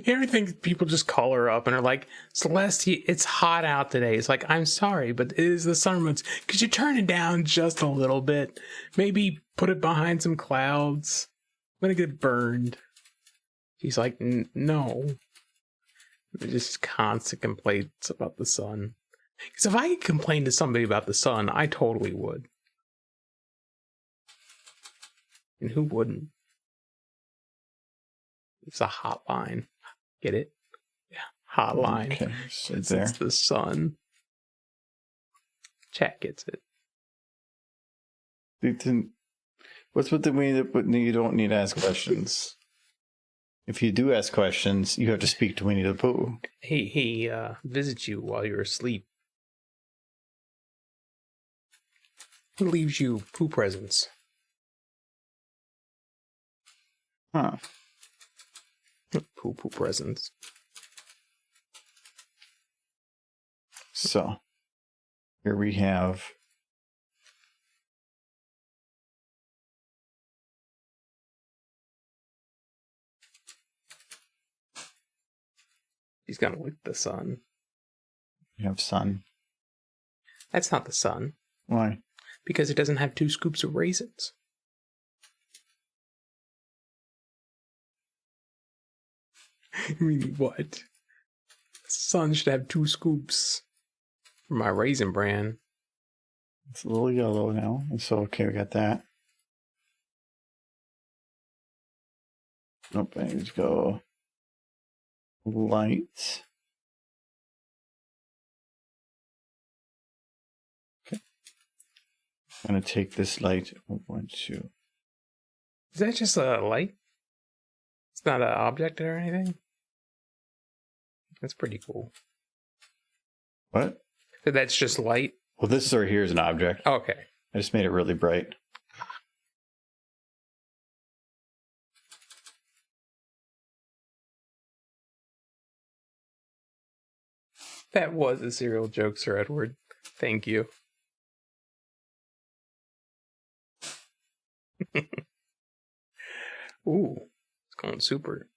Everything people just call her up and are like, Celeste, it's hot out today. It's like, I'm sorry, but it is the summer months. Could you turn it down just a little bit? Maybe put it behind some clouds. I'm gonna get burned. She's like, no. Just constant complaints about the sun. Because if I could complain to somebody about the sun, I totally would. And who wouldn't? It's a hotline. Get it? Yeah, hotline. Okay, so It's there. the sun. Chat gets it. What's with the way that you don't need to ask questions? If you do ask questions, you have to speak to Winnie the Pooh. He visits you while you're asleep. He leaves you poo presents. Huh. Poo presents. So, here we have... He's gonna lick the sun. We have sun. That's not the sun. Why? Because it doesn't have 2 scoops of raisins. I mean, what? The sun should have 2 scoops. For my raisin bran. It's a little yellow now. So, okay, we got that. Nope, I need to go light. Okay. I'm going to take this light. 1, 2. Is that just a light? It's not an object or anything? That's pretty cool. What? So that's just light? Well, this right here is an object. Okay. I just made it really bright. That was a serial joke, Sir Edward. Thank you. Ooh, it's going super.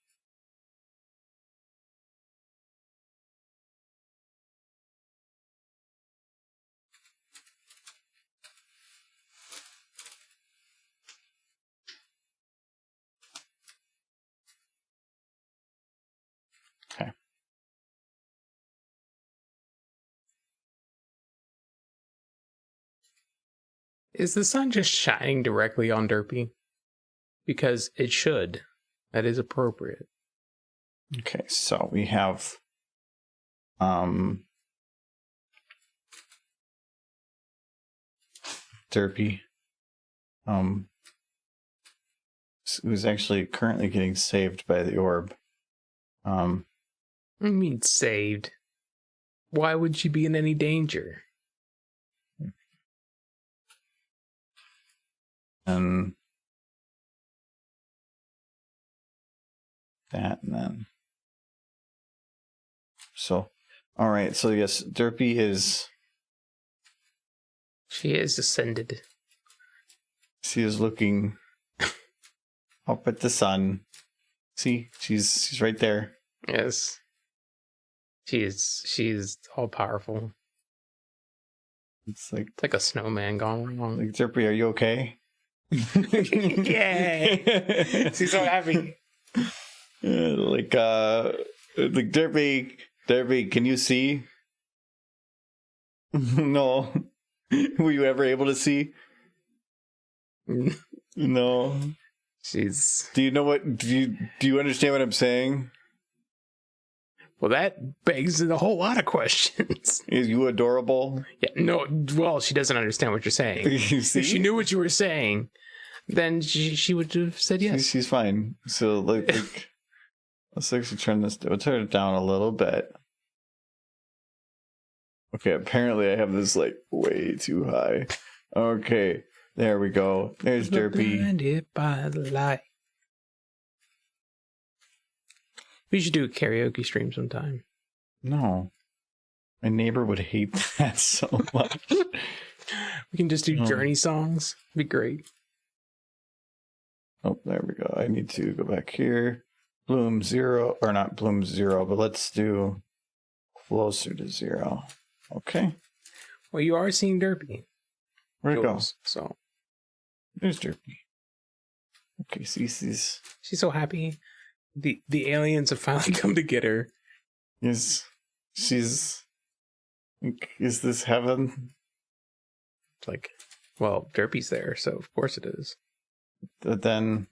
Okay. Is the sun just shining directly on Derpy? Because it should. That is appropriate. Okay, so we have Derpy, who's actually currently getting saved by the orb. I mean, saved. Why would she be in any danger? And that, and then so, all right. So yes, Derpy is. She is ascended. She is looking up at the sun. See, she's right there. Yes. She is all powerful. It's It's like a snowman gone wrong. like Derpy, are you okay? Yay! She's so happy. Like Derpy, can you see? No. Were you ever able to see? No. She's Do you know what? Do you understand what I'm saying? well. That begs a whole lot of questions. Is you adorable? Yeah. No. Well, she doesn't understand what you're saying. You see? If she knew what you were saying, then she would have said yes. She's fine. So like let's actually turn this. We'll turn it down a little bit. Okay, apparently I have this like way too high. Okay, there we go. There's Derpy. Blinded by the light. We should do a karaoke stream sometime. No, my neighbor would hate that so much. We can just do Journey songs. It'd be great. Oh, there we go. I need to go back here. bloom 0, or not bloom 0, but let's do closer to 0. Okay. Well, you are seeing Derpy. Where'd it go? Jules, so There's Derpy. Okay, Cece's. she's so happy. The aliens have finally come to get her. Is this heaven? It's like, well, Derpy's there, so of course it is. But then,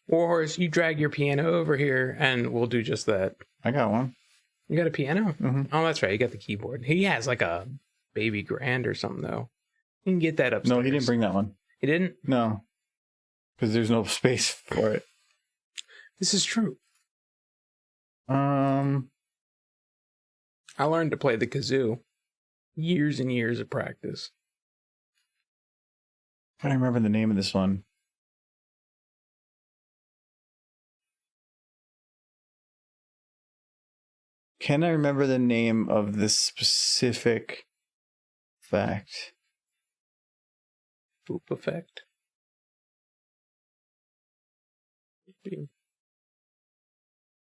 Warhorse, you drag your piano over here, and we'll do just that. I got one. You got a piano? Mm-hmm. Oh, that's right. You got the keyboard. He has like a baby grand or something, though. You can get that upstairs. No, he didn't bring that one. He didn't? No, because there's no space for it. This is true. I I learned to play the kazoo. Years and years of practice. don't remember the name of this one. Can I remember the name of this specific fact? Boop effect.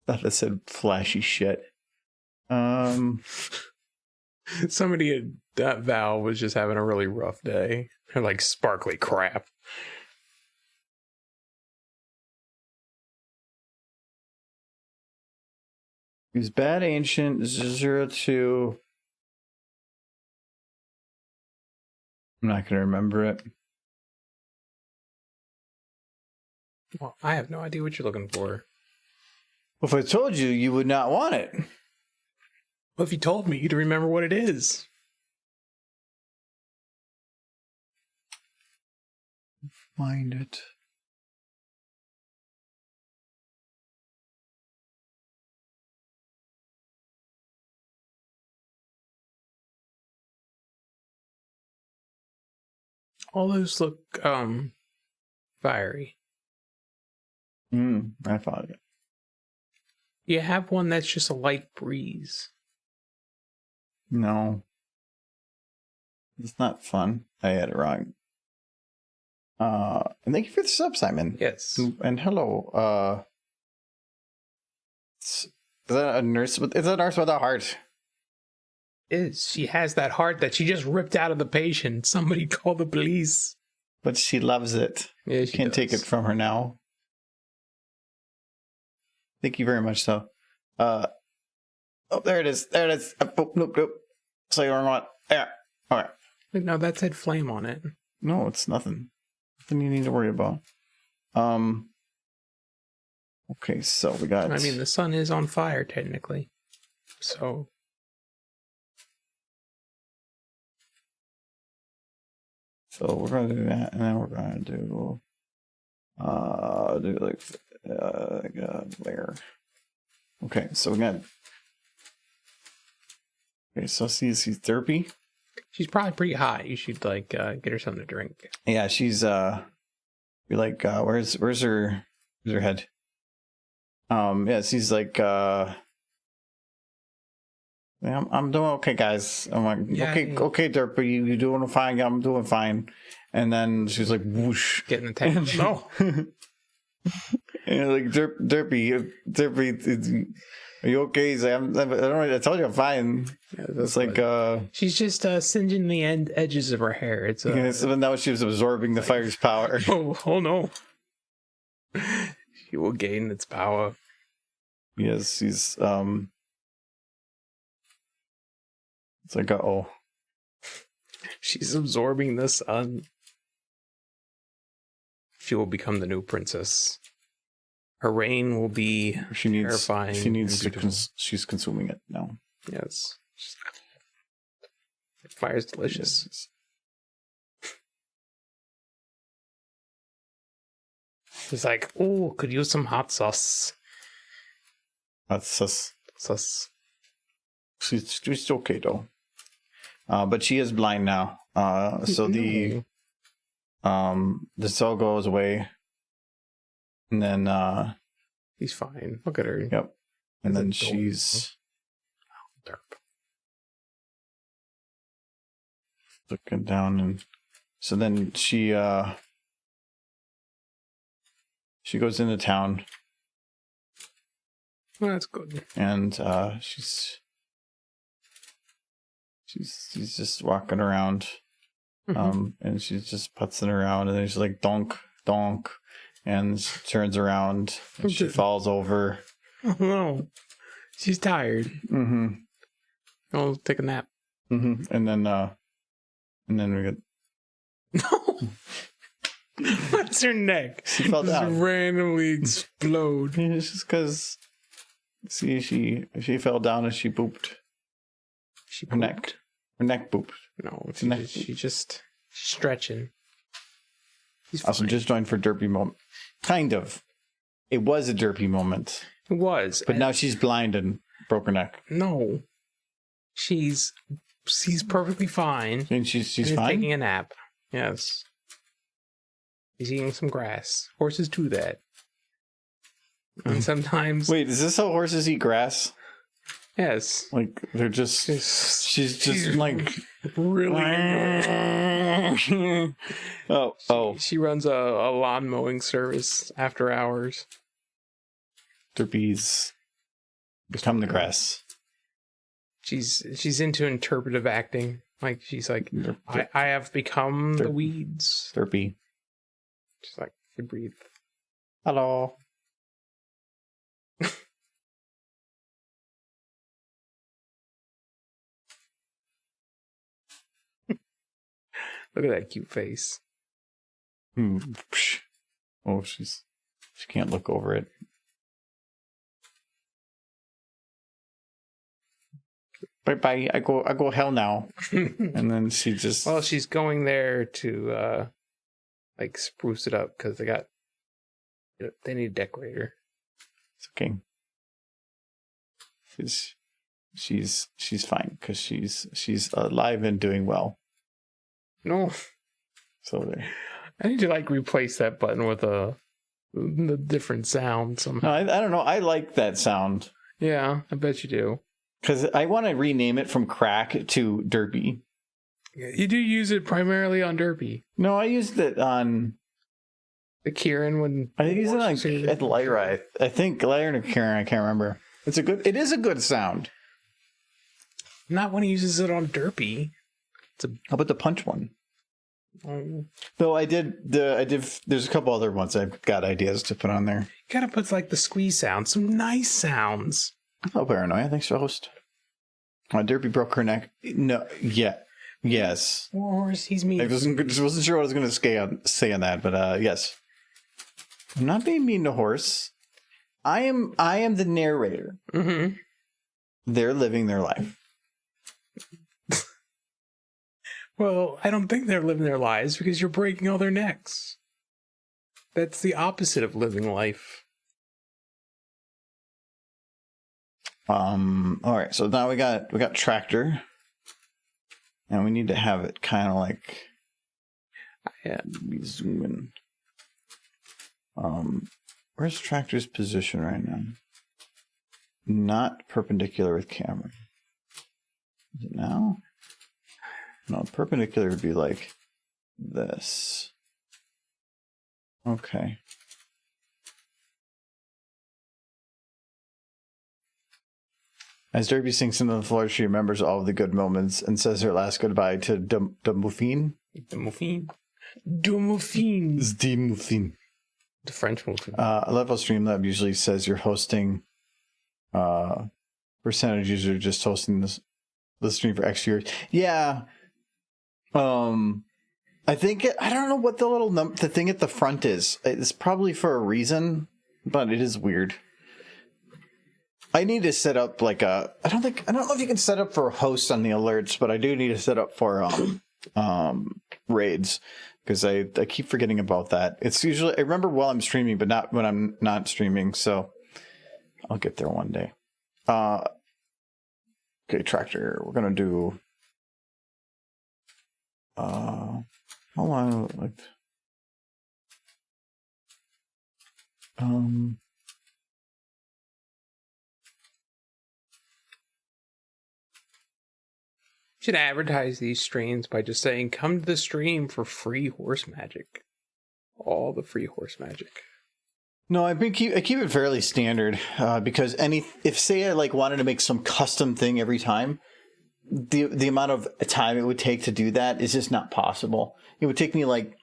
Thought it said flashy shit. Somebody at that Val was just having a really rough day. They're like sparkly crap. Use bad ancient 02. I'm not gonna remember it. Well, I have no idea what you're looking for. Well, if I told you, you would not want it. Well, if you told me, you'd remember what it is. Find it. All those look fiery. I found it. You have one that's just a light breeze. No. It's not fun. I had it wrong. And thank you for the sub, Simon. Yes. And hello. Is that a nurse with a heart? She has that heart that she just ripped out of the patient. Somebody call the police. But she loves it. Yeah, she Can't take it from her now. Thank you very much, though. Oh, there it is. There it is. Nope. So you don't want. Yeah. All right. No, that said flame on it. No, it's nothing. Nothing you need to worry about. Okay, so we got. I mean, the sun is on fire, technically. So. So we're gonna do that, and then we're gonna do where? Okay, so we got. Okay, so she's derpy. She's probably pretty hot. You should like get her something to drink. Yeah, she's be like, where's her head? Yeah, she's like, yeah, I'm doing okay, guys. I'm like, Yeah, okay, Derpy, you doing fine? Yeah, I'm doing fine. And then she's like, whoosh, Getting the tank. No. and like Derpy, are you okay? He's like, I don't know. I told you I'm fine. Yeah, It's like, she's just singeing the edges of her hair. It's so now she was absorbing the fire's power. oh no. She will gain its power. Yes, he's it's like, oh, She's absorbing the sun. She will become the new princess. Her reign will be terrifying. She needs and to. beautiful. She's consuming it now. Yes. Fire's delicious. Yes. It's like, oh, could use some hot sauce. That's us. Sauce. She's okay though. But she is blind now. So the cell goes away, and then He's fine. Look at her. yep, and then He's adorable. she's Derp. looking down, and so then she goes into town, Well, that's good. and she's just walking around, and she's just putzing around, and then she's like donk donk, and she turns around and she falls over. Oh no, she's tired. I'll take a nap. And then we get No. What's her neck? she fell Just down. randomly explode. It's just because she fell down and she booped She her neck. Her neck booped. No, Neck. she just stretching. She's Also, fine. just joined for derpy moment. Kind of. It was a derpy moment, It was, but now she's blind and broke her neck. no. She's perfectly fine. And she's and is fine. taking a nap. Yes. She's eating some grass. Horses do that. And sometimes, Wait, is this how horses eat grass? yes. Like they're just. She's just like. really. oh, She runs a lawn mowing service after hours. derpies become the grass. She's into interpretive acting. Like she's like, I have become the weeds. Derpy. She's like, you breathe. Hello. Look at that cute face. Oh, she can't look over it. Bye bye. I go hell now. And then she just. Well, she's going there to like spruce it up because they need a decorator. It's okay. She's fine because she's alive and doing well. No, So there. I need to like replace that button with a different sound No, somehow. I don't know. I like that sound Yeah, I bet you do. because I want to rename it from crack to derpy. You do use it primarily on Derpy. No, I used it on. The Kieran when I think it's like at Lyra. I think Lyra or Karen. I can't remember. It is a good sound. not when he uses it on Derpy. How about the punch one? Oh. Though I did. There's a couple other ones I've got ideas to put on there. You gotta put like the squeeze sound, some nice sounds. Oh, paranoia. Thanks for the host. Derpy broke her neck. No. Yeah. Yes. Horse, he's mean. I wasn't sure what I was going to say on that, but yes. I'm not being mean to horse. I am the narrator. Mm-hmm. They're living their life. Well, I don't think they're living their lives because you're breaking all their necks. That's the opposite of living life. All right, so now we got tractor, and we need to have it kind of like. Yeah. We zoom in. Where's tractor's position right now? Not perpendicular with camera. Is it now? No, perpendicular would be like this. Okay. As Derby sinks into the floor, she remembers all of the good moments and says her last goodbye to the Muffin. The muffin. The muffin. The Muffin. The French muffin. I love how Streamlab usually says you're hosting percentages are just hosting the stream for X years. Yeah. I think I don't know what the thing at the front is. It's probably for a reason, but it is weird. I need to set up like I don't know if you can set up for hosts on the alerts, but I do need to set up for raids because I keep forgetting about that. It's usually I remember while I'm streaming, but not when I'm not streaming. So I'll get there one day. Okay, tractor. We're gonna do. How long? Like. Should advertise these streams by just saying, come to the stream for free horse magic. All the free horse magic. No, I keep it fairly standard because if say I like wanted to make some custom thing every time, the amount of time it would take to do that is just not possible. It would take me like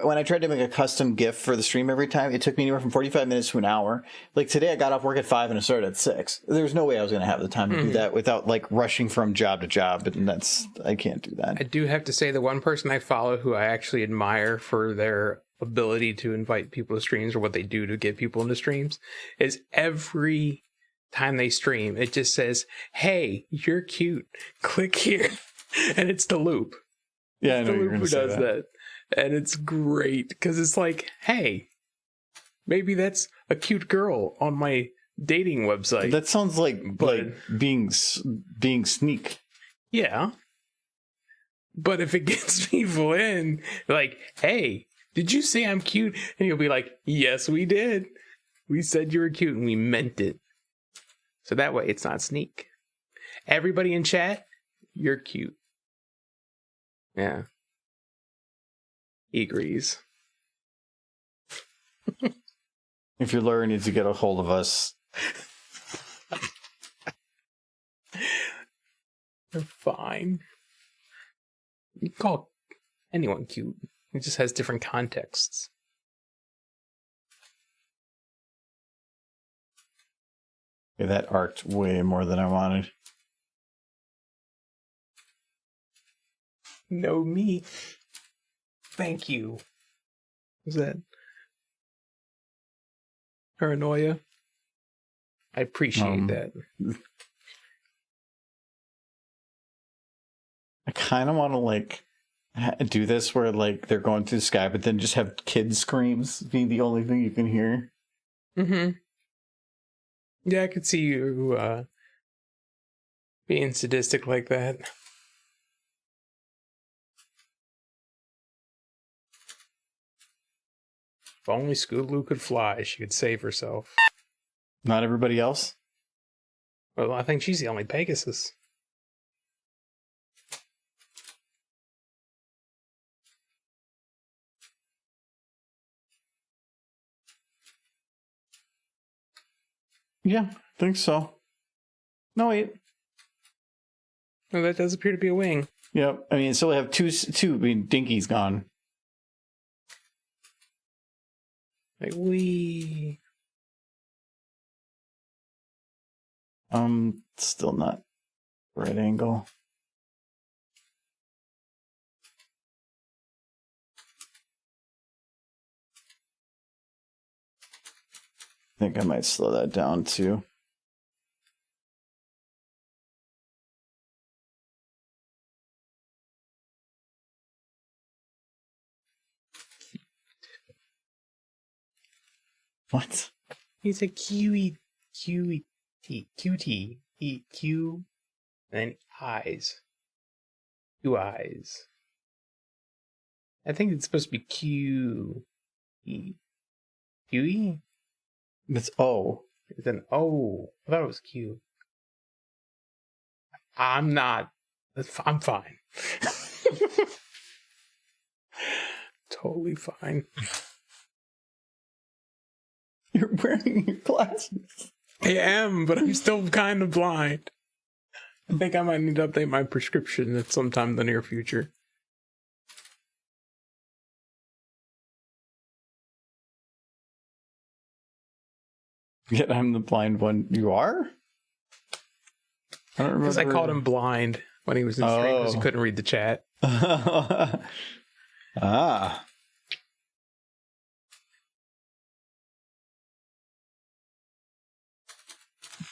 when I tried to make a custom GIF for the stream every time, it took me anywhere from 45 minutes to an hour. Like today, I got off work at 5 and I started at 6. There's no way I was going to have the time to do that without like rushing from job to job, and I can't do that. I do have to say the one person I follow who I actually admire for their ability to invite people to streams or what they do to get people into streams is every time they stream, it just says, "Hey, you're cute. Click here," and it's the Loop. Yeah, I know the you're Loop going who to say does that. and it's great because it's like, hey, maybe that's a cute girl on my dating website. That sounds like being sneak. Yeah, but if it gets people in, like, hey, did you say I'm cute? And you'll be like, yes, we did. We said you were cute and we meant it. So that way it's not sneak. Everybody in chat, you're cute. Yeah. He agrees. If your lawyer needs to get a hold of us, They're fine. You can call anyone cute. It just has different contexts. yeah, that arced way more than I wanted. No me. Thank you. Is that paranoia? I appreciate that. I kind of want to like do this where like they're going through the sky, but then just have kid screams being the only thing you can hear. Mm-hmm. Yeah, I could see you being sadistic like that. If only Scootaloo could fly, she could save herself. Not everybody else? Well, I think she's the only Pegasus. Yeah, I think so. No, wait. Oh, that does appear to be a wing. Yep. I mean, so we have two. I mean, Dinky's gone. Like, wee. Still not right angle. I think I might slow that down too. What? He's a cutie, cutie, Q, and then eyes. 2 eyes. I think it's supposed to be Q, E, Q, E? It's O. It's an O. I thought it was Q. I'm not. I'm fine. Totally fine. You're wearing your glasses. I am, but I'm still kind of blind. I think I might need to update my prescription at some time in the near future. Yet I'm the blind one. You are? I don't remember. Because I called him blind when he was in stream because he couldn't read the chat. Ah.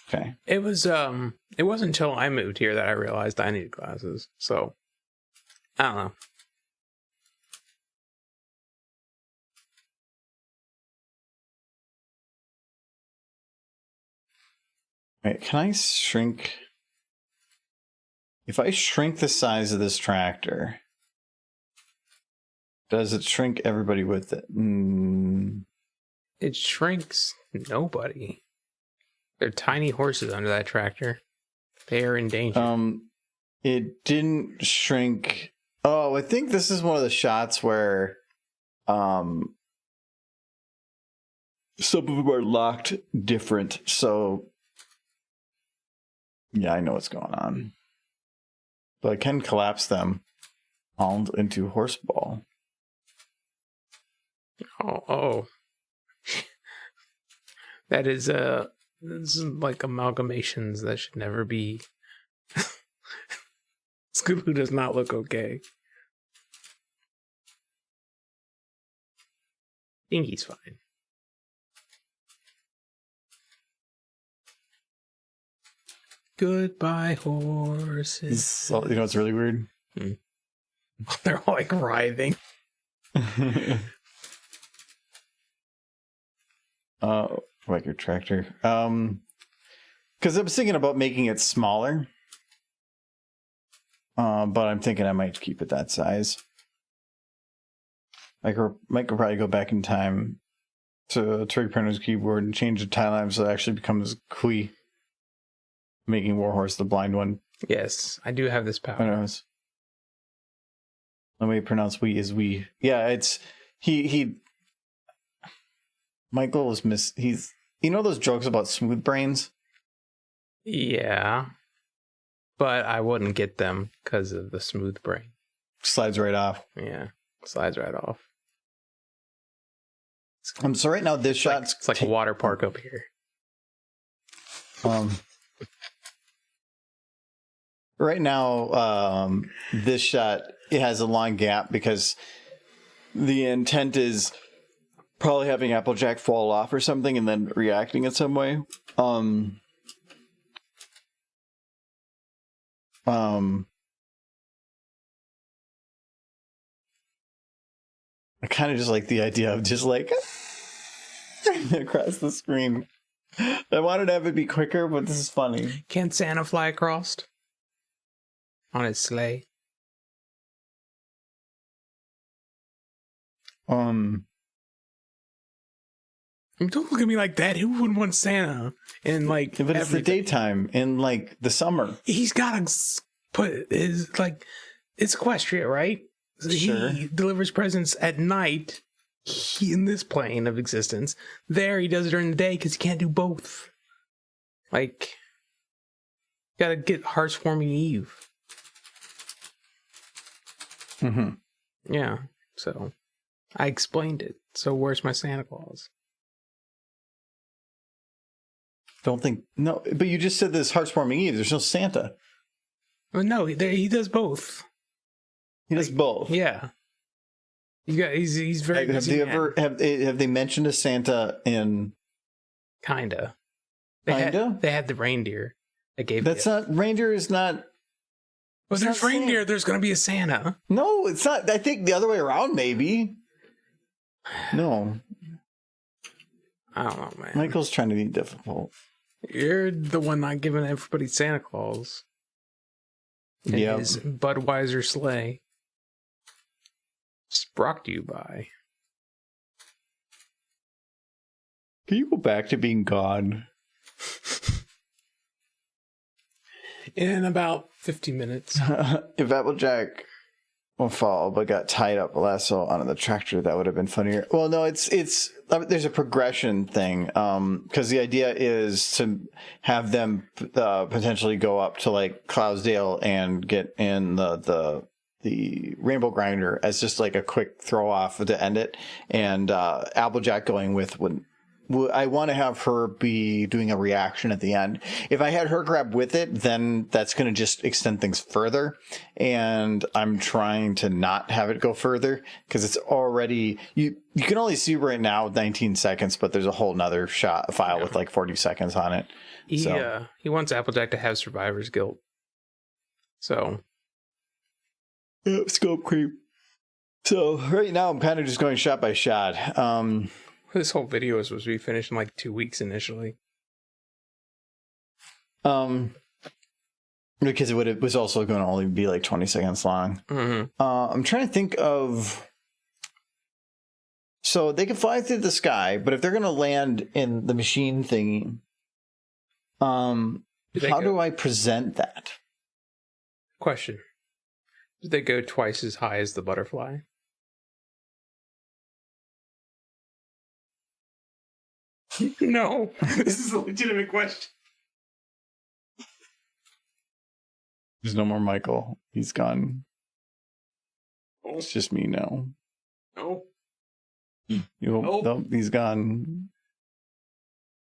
Okay. It wasn't until I moved here that I realized I needed glasses. So I don't know. Wait, can I shrink? If I shrink the size of this tractor, does it shrink everybody with it? It shrinks nobody. They're tiny horses under that tractor. They are in danger. It didn't shrink. Oh, I think this is one of the shots where some of them are locked different. So yeah, I know what's going on. But I can collapse them all into horseball. Oh. That is this is like amalgamations that should never be. Scooby does not look okay. I think he's fine. Goodbye, horses. So, you know what's really weird? They're all like writhing. Like your tractor. Because I was thinking about making it smaller. But I'm thinking I might keep it that size. I might probably go back in time to Turkey Printer's keyboard and change the timeline so it actually becomes Kui, making Warhorse the blind one. Yes, I do have this Who power. knows? The way you pronounce we is we. Yeah, it's he. Michael is he's you know those jokes about smooth brains? Yeah, but I wouldn't get them because of the smooth brain. Slides right off. Yeah, slides right off. So right now this shot's It's like a water park up here. Right now, this shot, it has a long gap because the intent is probably having Applejack fall off or something and then reacting in some way. I kind of just like the idea of just like across the screen. I wanted to have it be quicker, but this is funny. Can't Santa fly across on his sleigh? Um, Don't look at me like that. Who wouldn't want Santa? And like, but it's the daytime in like the summer. He's got to put his like. It's Equestria, right? Sure. He delivers presents at night. In this plane of existence, there he does it during the day because he can't do both. Like, gotta get Heartswarming Eve. Mm-hmm. Yeah, so I explained it. So where's my Santa Claus? Don't think no, but you just said this Heartswarming Eve. There's no Santa. Well, no, he does both. He does both. Yeah, he's very. Have they ever have they mentioned a Santa in? Kinda. Kinda. They had the reindeer that gave. That's gifts. not reindeer. Is not. Well, there's not reindeer. Santa. There's gonna be a Santa. No, it's not. I think the other way around. Maybe. No, I don't know, man. Michael's trying to be difficult. You're the one not giving everybody Santa Claus. Yeah. His Budweiser sleigh. It's brought to you by. Can you go back to being God? In about 50 minutes. If Applejack will fall but got tied up lasso onto the tractor, that would have been funnier. Well, no, it's there's a progression thing because the idea is to have them potentially go up to like Cloudsdale and get in the Rainbow Grinder as just like a quick throw off to end it, and Applejack going with I want to have her be doing a reaction at the end. If I had her grab with it, then that's going to just extend things further. And I'm trying to not have it go further because it's already, you can only see right now 19 seconds, but there's a whole nother file with like 40 seconds on it. He wants Applejack to have survivor's guilt. So. Scope creep. So right now I'm kind of just going shot by shot. This whole video was supposed to be finished in like 2 weeks initially. Because it was also going to only be like 20 seconds long. Mm-hmm. I'm trying to think of. So they can fly through the sky, but if they're going to land in the machine thingy, how do I present that? Question. Did they go twice as high as the butterfly? No. This is a legitimate question. There's no more Michael. He's gone. Oh, It's just me now. no. Nope, he's gone.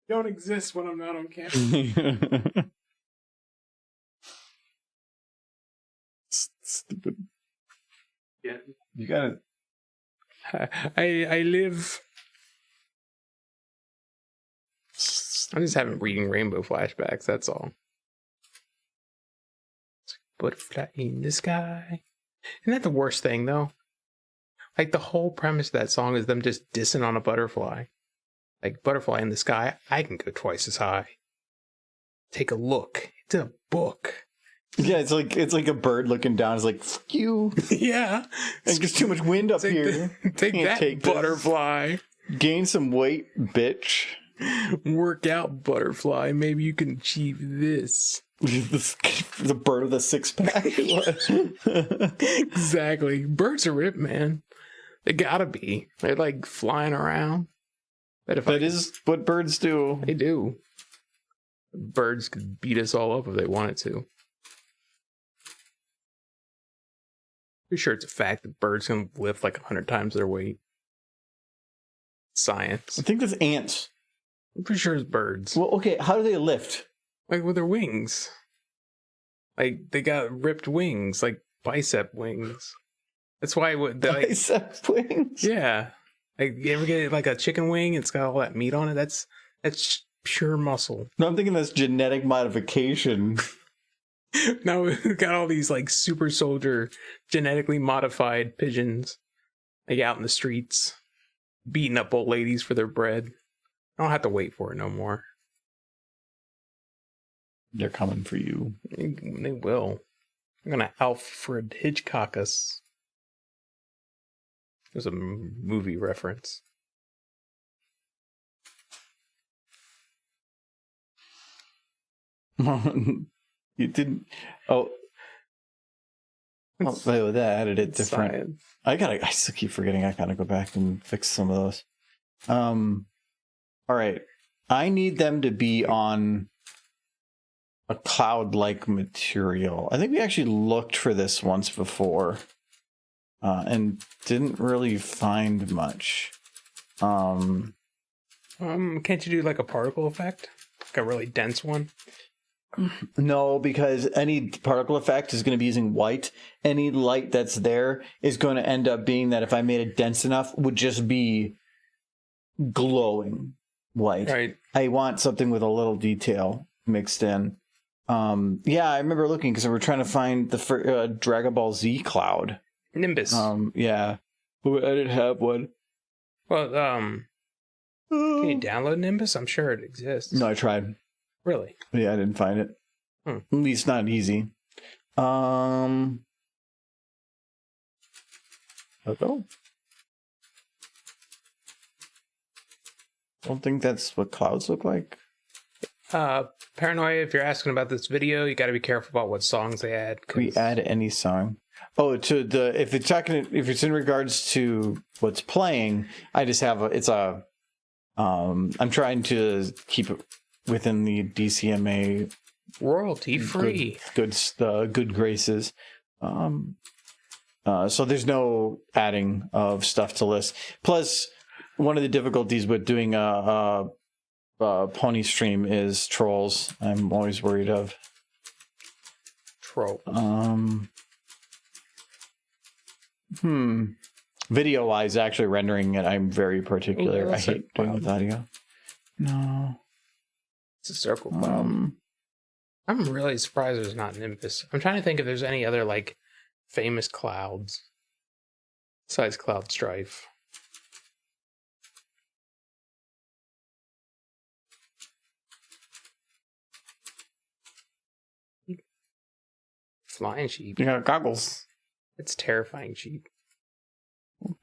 Don't exist when I'm not on camera. Stupid. Yeah. You gotta. I live. I'm just having reading rainbow flashbacks, that's all. Butterfly in the sky. Isn't that the worst thing, though? Like, the whole premise of that song is them just dissing on a butterfly. Like, butterfly in the sky, I can go twice as high. Take a look. It's a book. Yeah, it's like a bird looking down. It's like, fuck you. Yeah. Like, there's too much wind up here. Take Can't that, take this. butterfly. Gain some weight, bitch. Work out, butterfly. Maybe you can achieve this. The bird with a six pack. Exactly. Birds are ripped, man. They gotta be. They're like flying around. That is what birds do. They do. Birds could beat us all up if they wanted to. Pretty sure it's a fact that birds can lift like 100 times their weight. Science. I think that's ants. I'm pretty sure it's birds. Well, okay, how do they lift? Like with their wings. Like they got ripped wings, like bicep wings. That's why like, Bicep wings? yeah. Like you ever get like a chicken wing, it's got all that meat on it. That's pure muscle. No, I'm thinking that's genetic modification. Now we've got all these like super soldier genetically modified pigeons like out in the streets beating up old ladies for their bread. I don't have to wait for it no more. They're coming for you. They will. I'm gonna Alfred Hitchcock us. There's a movie reference. You didn't. Oh, that added it different. Science. I still keep forgetting. I gotta go back and fix some of those. All right. I need them to be on a cloud-like material. I think we actually looked for this once before, and didn't really find much. Can't you do like a particle effect? Like a really dense one? No, because any particle effect is going to be using white. Any light that's there is going to end up being that if I made it dense enough, would just be glowing white. Right. I want something with a little detail mixed in. Yeah, I remember looking because we were trying to find the Dragon Ball Z cloud. Nimbus. Yeah. I didn't have one. Well, can you download Nimbus? I'm sure it exists. No, I tried. Really? Yeah, I didn't find it. At least not easy. Hello? Don't think that's what clouds look like. Paranoia, if you're asking about this video, you got to be careful about what songs they add. Can we add any song? Oh, to the if it's in regards to what's playing, I just have I'm trying to keep it within the DCMA royalty free good graces. So there's no adding of stuff to list. Plus, one of the difficulties with doing a pony stream is trolls. I'm always worried of troll. Video wise, actually rendering it, I'm very particular. I hate doing with audio. No. It's a circle cloud. I'm really surprised there's not Nimbus. I'm trying to think if there's any other like famous clouds besides Cloud Strife. Flying sheep. You got goggles. It's terrifying sheep.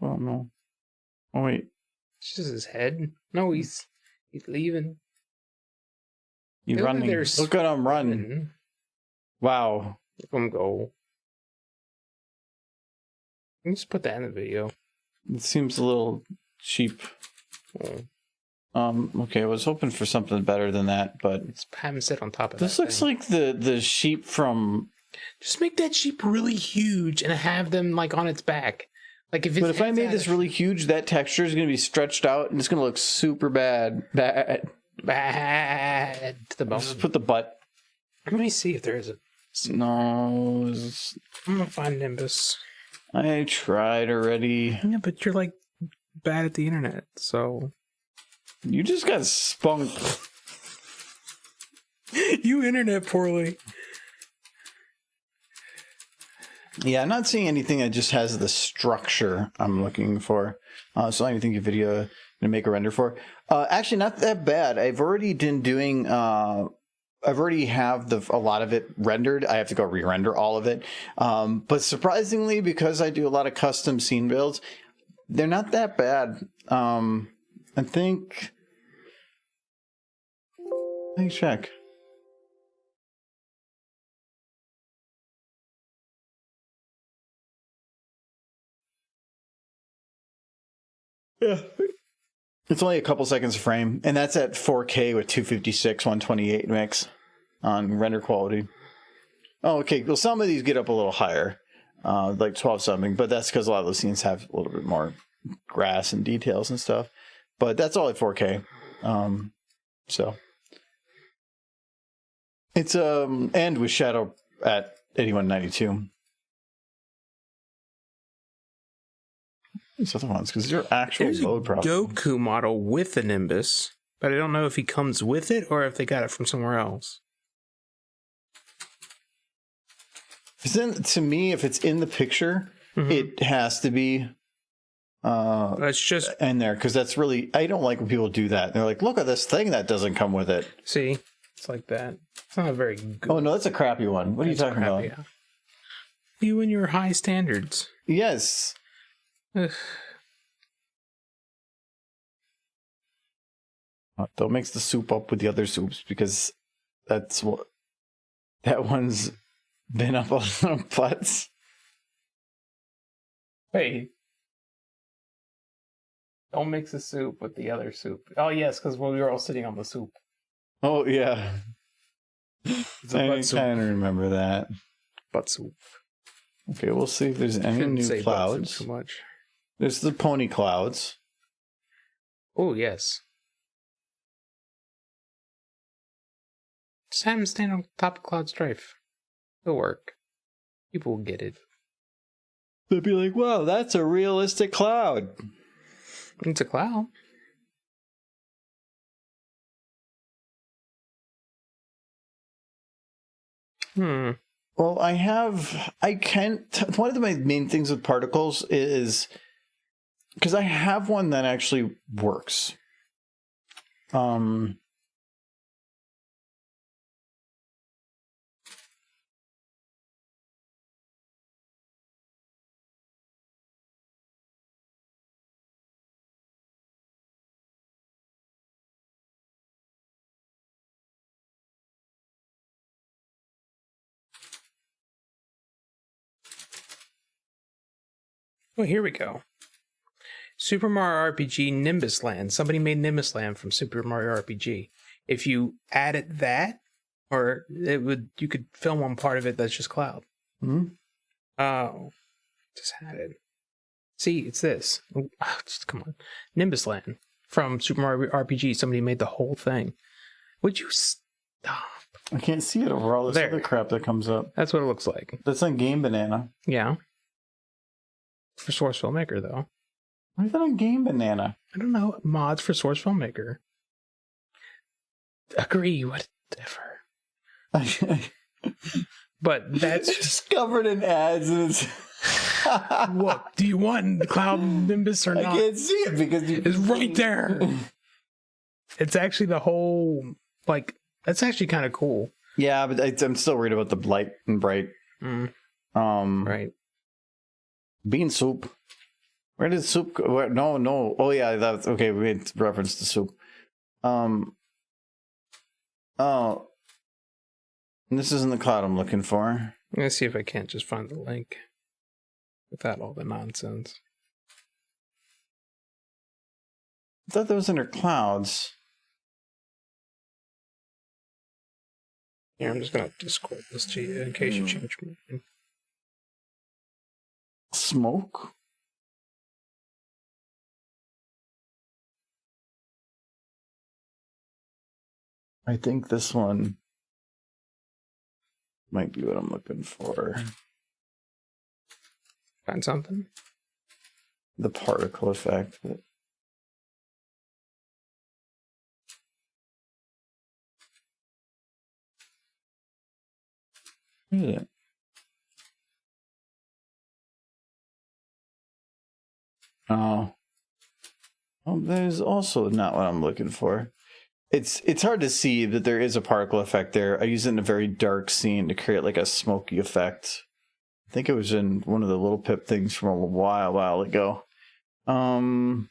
Oh no. Oh wait. It's just his head. No, he's leaving. He's running. Look at him run. Wow. Look him go. Just put that in the video. It seems a little cheap. Okay, I was hoping for something better than that, but Let's have him sit on top of this that looks thing. like the sheep from. Just make that sheep really huge and have them like on its back. Like if. But if I made this really huge, that texture is going to be stretched out and it's going to look super bad. Bad to the bone. Just put the butt. Let me see if there is a. No, I'm gonna find Nimbus. I tried already. Yeah, but you're like bad at the internet, so You just got spunked. you internet poorly. Yeah, I'm not seeing anything that just has the structure I'm looking for. So anything your video gonna make a render for. Actually, not that bad. I've already been doing. I've already have a lot of it rendered. I have to go re-render all of it. But surprisingly, because I do a lot of custom scene builds, they're not that bad. I think. Let me check. Yeah. It's only a couple seconds a frame, and that's at 4K with 256, 128 mix on render quality. Oh, okay. Well, some of these get up a little higher, like 12 something, but that's because a lot of those scenes have a little bit more grass and details and stuff. But that's all at 4K. So it's and with shadow at 8192. These other ones, because these are actual There's load a problems. Goku model with the Nimbus, but I don't know if he comes with it or if they got it from somewhere else. To me, if it's in the picture, it has to be It's just in there, because that's really, I don't like when people do that. They're like, look at this thing that doesn't come with it. see, it's like that. It's not a very good. Oh no, that's a crappy one. What are you talking about? Yeah. You and your high standards. Yes. Ugh. Don't mix the soup up with the other soups, because that's what that one's been up a lot of butts. Hey. Don't mix the soup with the other soup. Oh, yes, because we were all sitting on the soup. Oh yeah, It's a I butt soup. kind of remember that. Butt soup. Okay, we'll see if there's any Shouldn't new say butt clouds. soup too much. There's the pony clouds. Oh, yes. Just have him stand on top of Cloud Strife. It'll work. People will get it. They'd be like, "Wow, that's a realistic cloud." It's a cloud. Well, one of my main things with particles is because I have one that actually works. Well, here we go. Super Mario RPG Nimbus Land. Somebody made Nimbus Land from Super Mario RPG. If you added that, or you could film one part of it that's just cloud. Oh, just had it. See, it's this. Oh, just come on, Nimbus Land from Super Mario RPG. Somebody made the whole thing. Would you stop? I can't see it over all this There. other crap that comes up. That's what it looks like. That's on Game Banana. Yeah. For Source Filmmaker, though. Why is that on Game Banana? I don't know. Mods for Source Filmmaker. Agree, whatever. But that's It's covered in ads and it's what do you want, the Cloud Nimbus or I not? can't see it because It's right there. It's actually the whole, like, that's actually kind of cool. Yeah, but I'm still worried about the light and bright. Right. Bean soup. Where did soup go? No. Oh yeah, that's okay. We had reference to soup. Oh, and this isn't the cloud I'm looking for. Let's see if I can't just find the link. without all the nonsense. I thought that was under clouds. Yeah, I'm just gonna Discord this to you in case you change your mind. Smoke? I think this one might be what I'm looking for. Find something? The particle effect. But... What is it? Oh. Oh, that is also not what I'm looking for. It's hard to see that there is a particle effect there. I use it in a very dark scene to create like a smoky effect. I think it was in one of the little pip things from a while ago. Ignore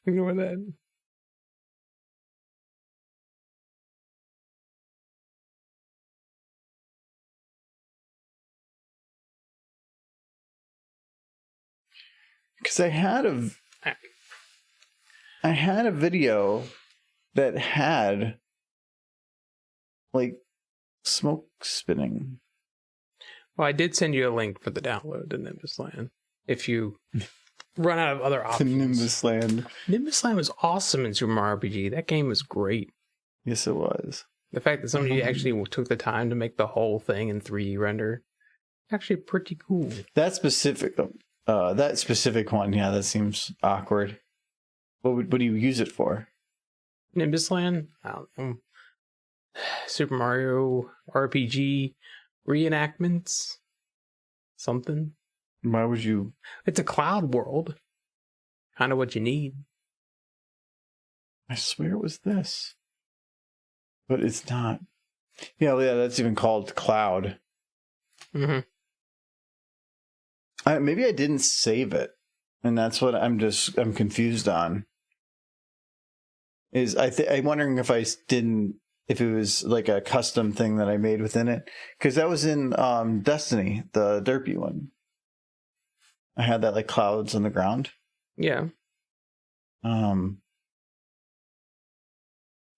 that. Because I had a video that had like smoke spinning. Well, I did send you a link for the download to Nimbus Land. If you run out of other To options. Nimbus Land. Nimbus Land was awesome in Super Mario RPG. That game was great. Yes, it was. The fact that somebody actually took the time to make the whole thing in 3D render, actually pretty cool. That specific one, yeah, that seems awkward. What do you use it for? Nimbus Land? I don't know. Super Mario RPG reenactments? Something? Why would you? It's a cloud world. Kind of what you need. I swear it was this. But it's not. Yeah, that's even called Cloud. Mm-hmm. Maybe I didn't save it. And that's what I'm confused on. I'm wondering if if it was like a custom thing that I made within it. Because that was in Destiny, the derpy one. I had that like clouds on the ground. Yeah.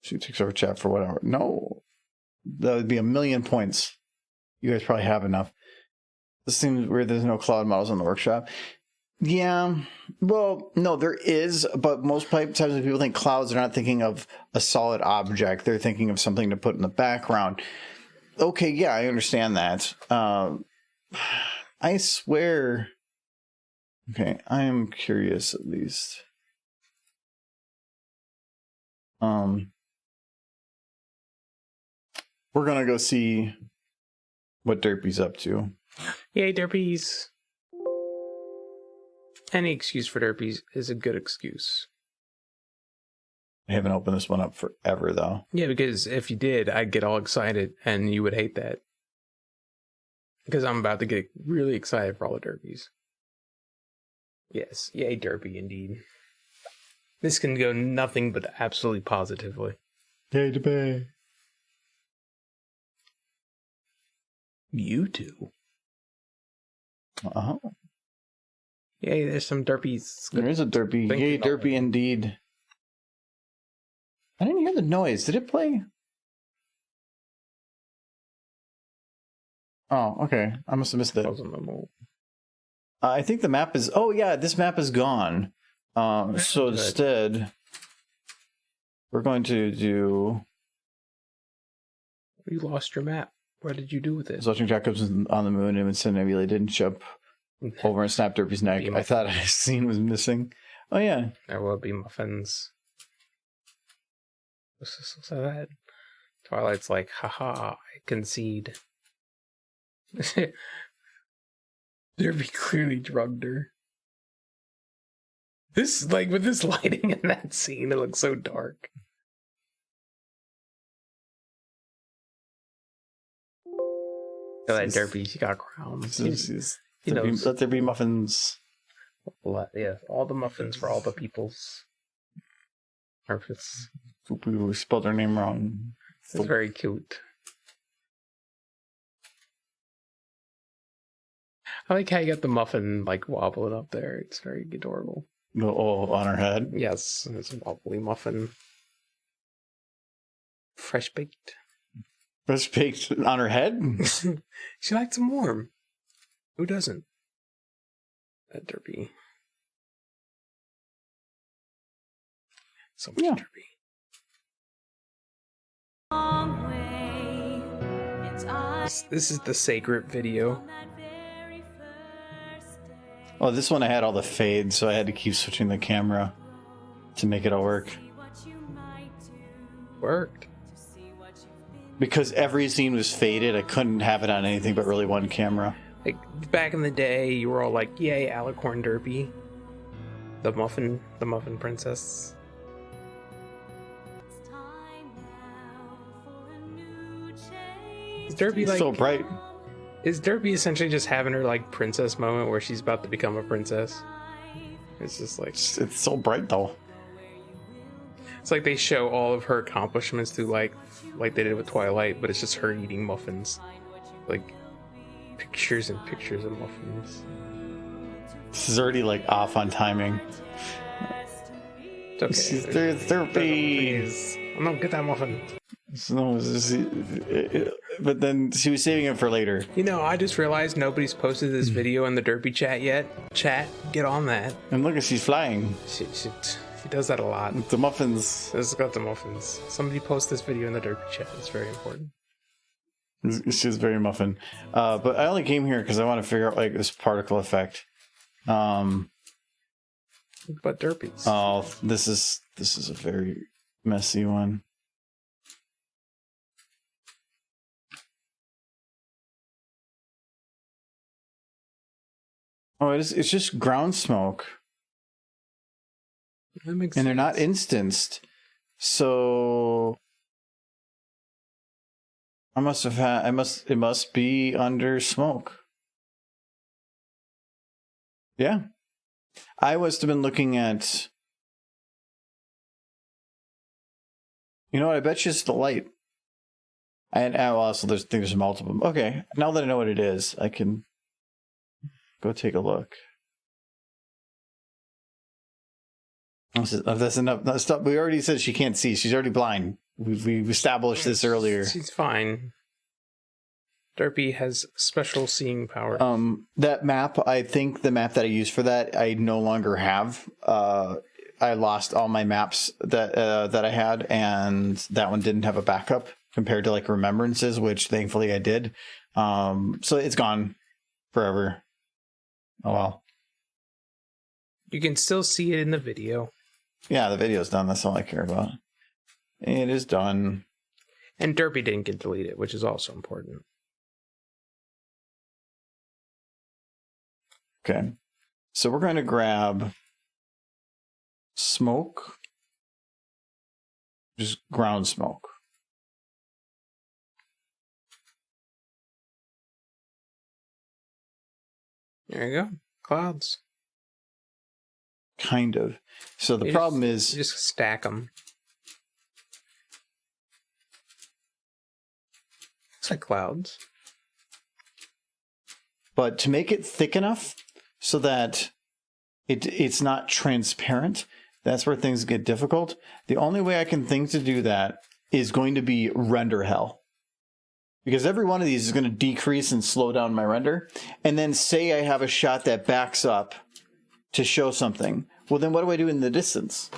She takes over chat for whatever. No. That would be 1,000,000 points. You guys probably have enough. This seems weird. There's no cloud models in the workshop. Yeah. Well, no, there is. But most times when people think clouds, they're not thinking of a solid object. They're thinking of something to put in the background. Okay, yeah, I understand that. I swear. Okay, I am curious at least. We're gonna go see what Derpy's up to. Yay, Derpies. Any excuse for Derpies is a good excuse. I haven't opened this one up forever though. Yeah, because if you did, I'd get all excited and you would hate that. Because I'm about to get really excited for all the Derpies. Yes, yay, Derpy indeed. This can go nothing but absolutely positively. Yay, Derpy. You too. Uh-huh. Yay, there's some Derpies. There is a Derpy. Yay, Derpy indeed. I didn't hear the noise. Did it play? Oh, okay. I must have missed it. I think the map is... Oh, yeah, this map is gone. So instead, we're going to do... You lost your map. What did you do with I it? was watching Jacobs on the moon, and Vincent Nebula didn't jump over and snap Derpy's neck. I thought a scene was missing. Oh, yeah. There will be muffins. What's this so that? Twilight's like, haha, I concede. Derpy clearly drugged her. This, like, with this lighting in that scene, it looks so dark. Look at that Derpy, she got crowns. Let there be muffins. Yeah, all the muffins for all the peoples. We spelled her name wrong. It's very cute. I like how you got the muffin like wobbling up there. It's very adorable. Oh, on her head. Yes, it's a wobbly muffin. Fresh baked. Fresh baked on her head? She likes them warm. Who doesn't? That Derpy. So much Yeah. Derpy. This is the sacred video. Oh, this one I had all the fades, so I had to keep switching the camera to make it all work. Worked. Because every scene was faded, I couldn't have it on anything but really one camera. Like back in the day, you were all like, "Yay, Alicorn Derpy, the muffin princess." Is Derpy like So bright. Is Derpy essentially just having her like princess moment where she's about to become a princess? It's just like It's so bright though. it's like they show all of her accomplishments through like they did with Twilight, but it's just her eating muffins, like pictures and pictures of muffins. This is already like off on timing. It's okay. There's Derpy. Please. Oh, no, get that muffin. No, but then she was saving it for later. You know, I just realized nobody's posted this video in the Derpy chat yet. Chat, get on that. And look, she's flying. She does that a lot. The muffins. This has got the muffins. Somebody post this video in the Derpy chat. It's very important. She's very muffin. But I only came here because I want to figure out like this particle effect. But Derpies. Oh, this is a very messy one. Oh, it's just ground smoke. That makes And they're not sense. instanced. So it must be under smoke. Yeah. I must have been looking at, you know what, I bet you it's the light. And also there's multiple. Okay, now that I know what it is, I can go take a look. That's enough. No, stop. We already said she can't see. She's already blind. We established this earlier. She's fine. Derpy has special seeing power. That map, I think the map that I used for that, I no longer have. I lost all my maps that I had, and that one didn't have a backup compared to like remembrances, which thankfully I did. So it's gone forever. Oh well. You can still see it in the video. Yeah, the video's done. That's all I care about. It is done. And Derpy didn't get deleted, which is also important. Okay. So we're going to grab smoke. Just ground smoke. There you go. Clouds. Kind of. So the You problem You is, just stack them. It's like clouds. but to make it thick enough so that it's not transparent, that's where things get difficult. The only way I can think to do that is going to be render hell. Because every one of these is going to decrease and slow down my render. And then say I have a shot that backs up to show something. Well, then what do I do in the distance?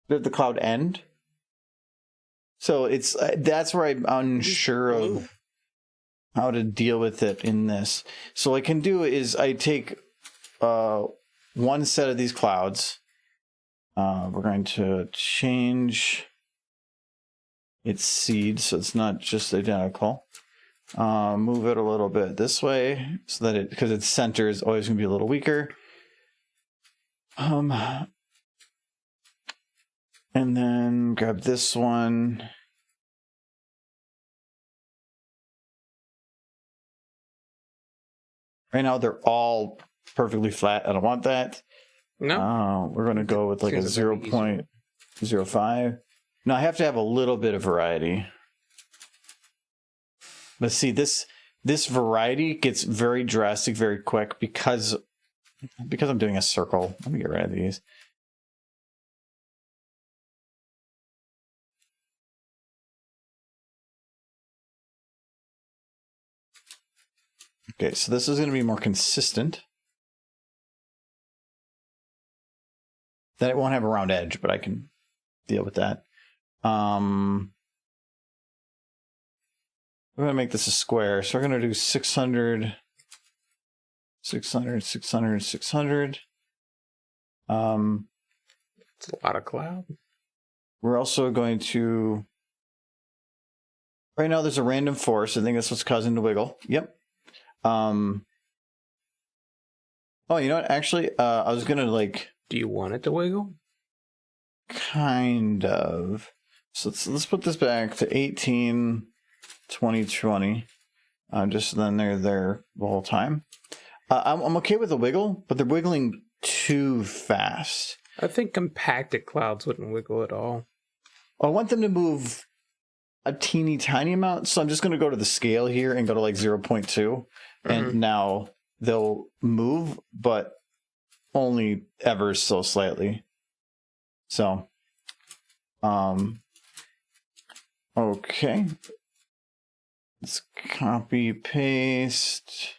Did the cloud end? So that's where I'm unsure of how to deal with it in this. So what I can do is I take one set of these clouds. We're going to change its seed so it's not just identical. Move it a little bit this way so that because its center is always going to be a little weaker. And then grab this one. Right now they're all perfectly flat. I don't want that. No. We're going to go with like a Seems a bit easier. 0.05. No, I have to have a little bit of variety. But see, this this variety gets very drastic very quick because I'm doing a circle. Let me get rid of these. Okay, so this is going to be more consistent. Then it won't have a round edge, but I can deal with that. We're going to make this a square. So we're going to do 600, 600, 600, 600. It's a lot of cloud. We're also going to... Right now there's a random force. I think that's what's causing the wiggle. Yep. Oh, you know what? Actually, I was going to like... Do you want it to wiggle? Kind of. So let's put this back to 18, 20, 20. Just then they're there the whole time. I'm okay with the wiggle, but they're wiggling too fast. I think compacted clouds wouldn't wiggle at all. I want them to move a teeny tiny amount, so I'm just going to go to the scale here and go to like 0.2, and now they'll move, but only ever so slightly. So, okay. Let's copy, paste,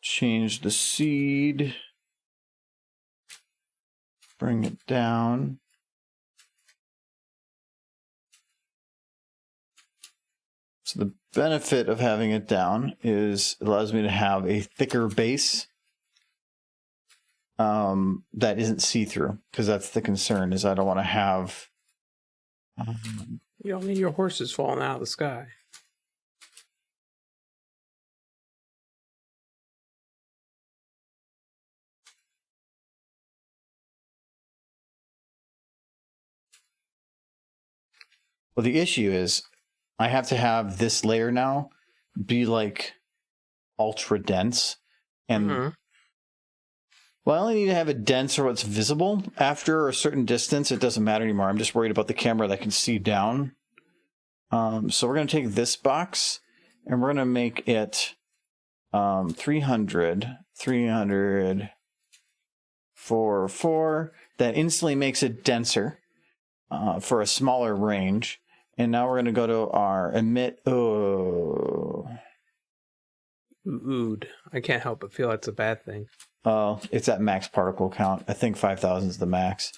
change the seed, bring it down. So the benefit of having it down is it allows me to have a thicker base that isn't see-through, because that's the concern, is I don't want to have... You don't need your horses falling out of the sky. Well, the issue is I have to have this layer now be like ultra dense, and well, I only need to have it dense or what's visible. After a certain distance, it doesn't matter anymore. I'm just worried about the camera that can see down. So we're going to take this box and we're going to make it 300, 300, 4, 4. That instantly makes it denser for a smaller range. And now we're going to go to our emit. Ood. I can't help but feel that's a bad thing. It's at max particle count. I think 5,000 is the max.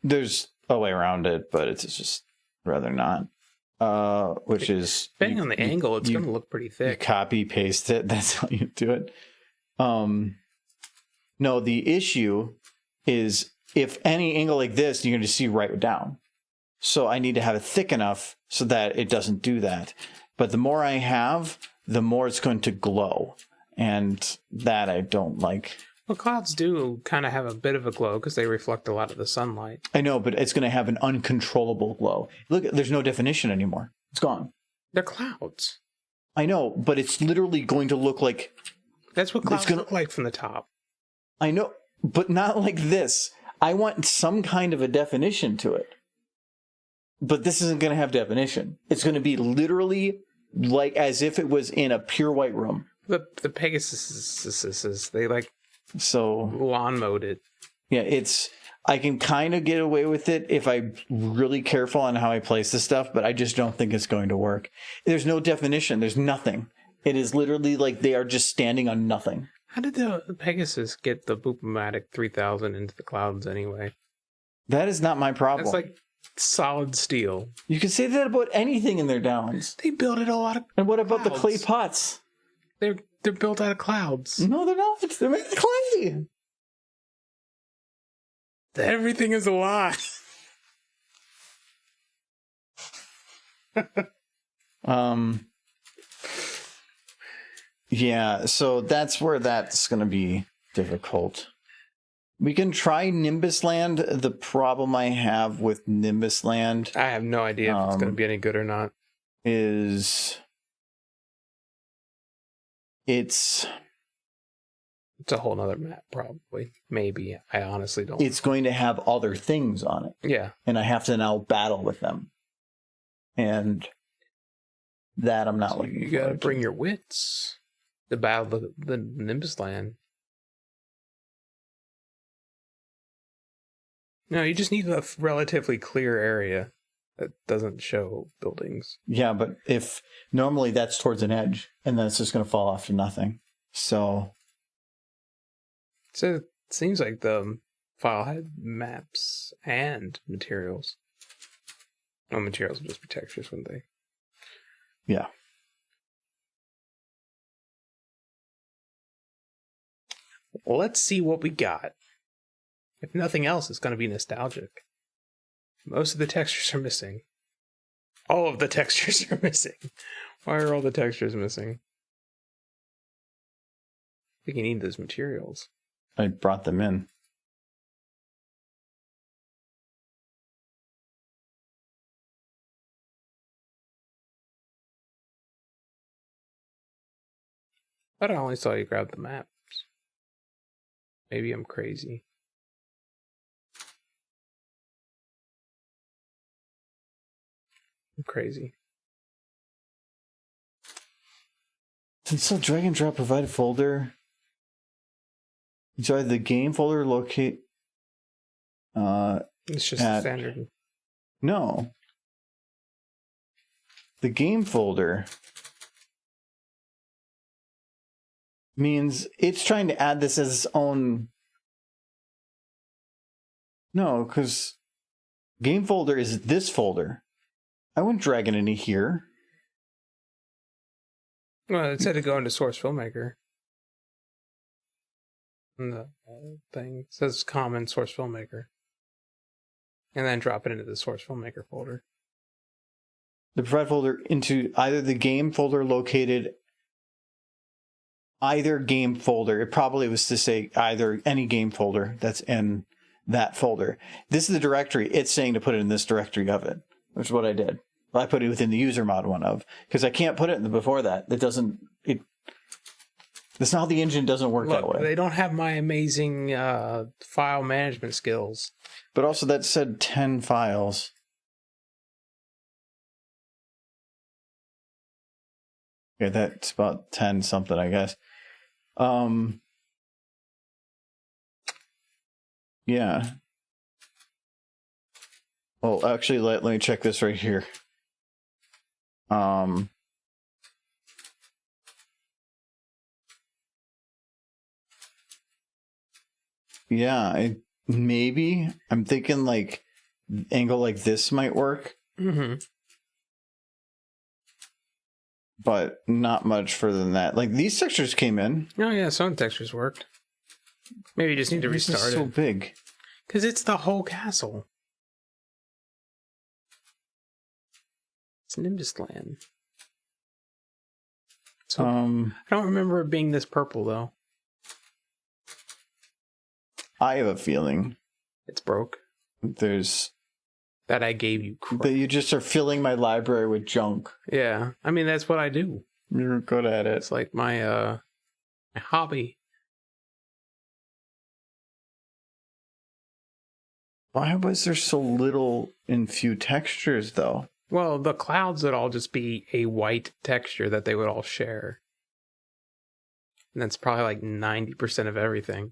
There's a way around it, but it's just rather not. Which is... Depending on the angle, it's going to look pretty thick. You copy, paste it. That's how you do it. No, the issue is if any angle like this, you're going to see right down. So I need to have it thick enough so that it doesn't do that. But the more I have, the more it's going to glow. And that I don't like. Well, clouds do kind of have a bit of a glow because they reflect a lot of the sunlight. I know, but it's going to have an uncontrollable glow. Look, there's no definition anymore. It's gone. They're clouds. I know, but it's literally going to look like... That's what clouds look like from the top. I know, but not like this. I want some kind of a definition to it. But this isn't going to have definition. It's going to be literally like as if it was in a pure white room. The Pegasus, they like so lawn mowed it. Yeah, I can kind of get away with it if I'm really careful on how I place this stuff, but I just don't think it's going to work. There's no definition. There's nothing. It is literally like they are just standing on nothing. How did the Pegasus get the Boopomatic 3000 into the clouds anyway? That is not my problem. It's like solid steel. You can say that about anything in their downs. They built it all out of And what about clouds. the clay pots? They're built out of clouds. No, they're not. They're made of clay. Everything is a lie. Yeah, so that's where that's going to be difficult. We can try Nimbus Land. The problem I have with Nimbus Land... I have no idea if it's going to be any good or not. ...is... It's a whole nother map, probably. Maybe. I honestly don't. It's going to have other things on it. Yeah. And I have to now battle with them. And That I'm not So looking you gotta forward to. bring your wits to battle the Nimbus land. No, you just need a relatively clear area that doesn't show buildings. Yeah, but if normally that's towards an edge, and then it's just going to fall off to nothing. So So it seems like the file had maps and materials. No, materials would just be textures, wouldn't they? yeah. Well, let's see what we got. If nothing else, it's going to be nostalgic. Most of the textures are missing. All of the textures are missing. Why are all the textures missing? I think you need those materials. I brought them in. But I only saw you grab the maps. Maybe I'm crazy. I'm crazy. And so drag and drop provide a folder. So the game folder locate. It's just standard. No. The game folder means it's trying to add this as its own. No, because game folder is this folder. I wouldn't drag it into here. Well, it said to go into Source Filmmaker. And the thing says common Source Filmmaker. And then drop it into the Source Filmmaker folder. The provide folder into either the game folder located. Either game folder. It probably was to say either any game folder that's in that folder. This is the directory. It's saying to put it in this directory of it, which is what I did. I put it within the user mod one of, because I can't put it before that. It doesn't. That's not how the engine doesn't work that way. They don't have my amazing file management skills. But also that said 10 files. Okay, that's about 10 something, I guess. Yeah. Well, actually, let me check this right here. Yeah, maybe. I'm thinking like angle like this might work. Mm-hmm. But not much further than that. Like these textures came in. Oh yeah, some textures worked. Maybe you just need to This restart is so it. big. Because it's the whole castle. It's Nimbus land. So I don't remember it being this purple though. I have a feeling It's broke. there's That I gave you crap. that you just are filling my library with junk. Yeah. I mean that's what I do. You're good at it. It's like my hobby. Why was there so little in few textures though? Well, the clouds would all just be a white texture that they would all share. And that's probably like 90% of everything.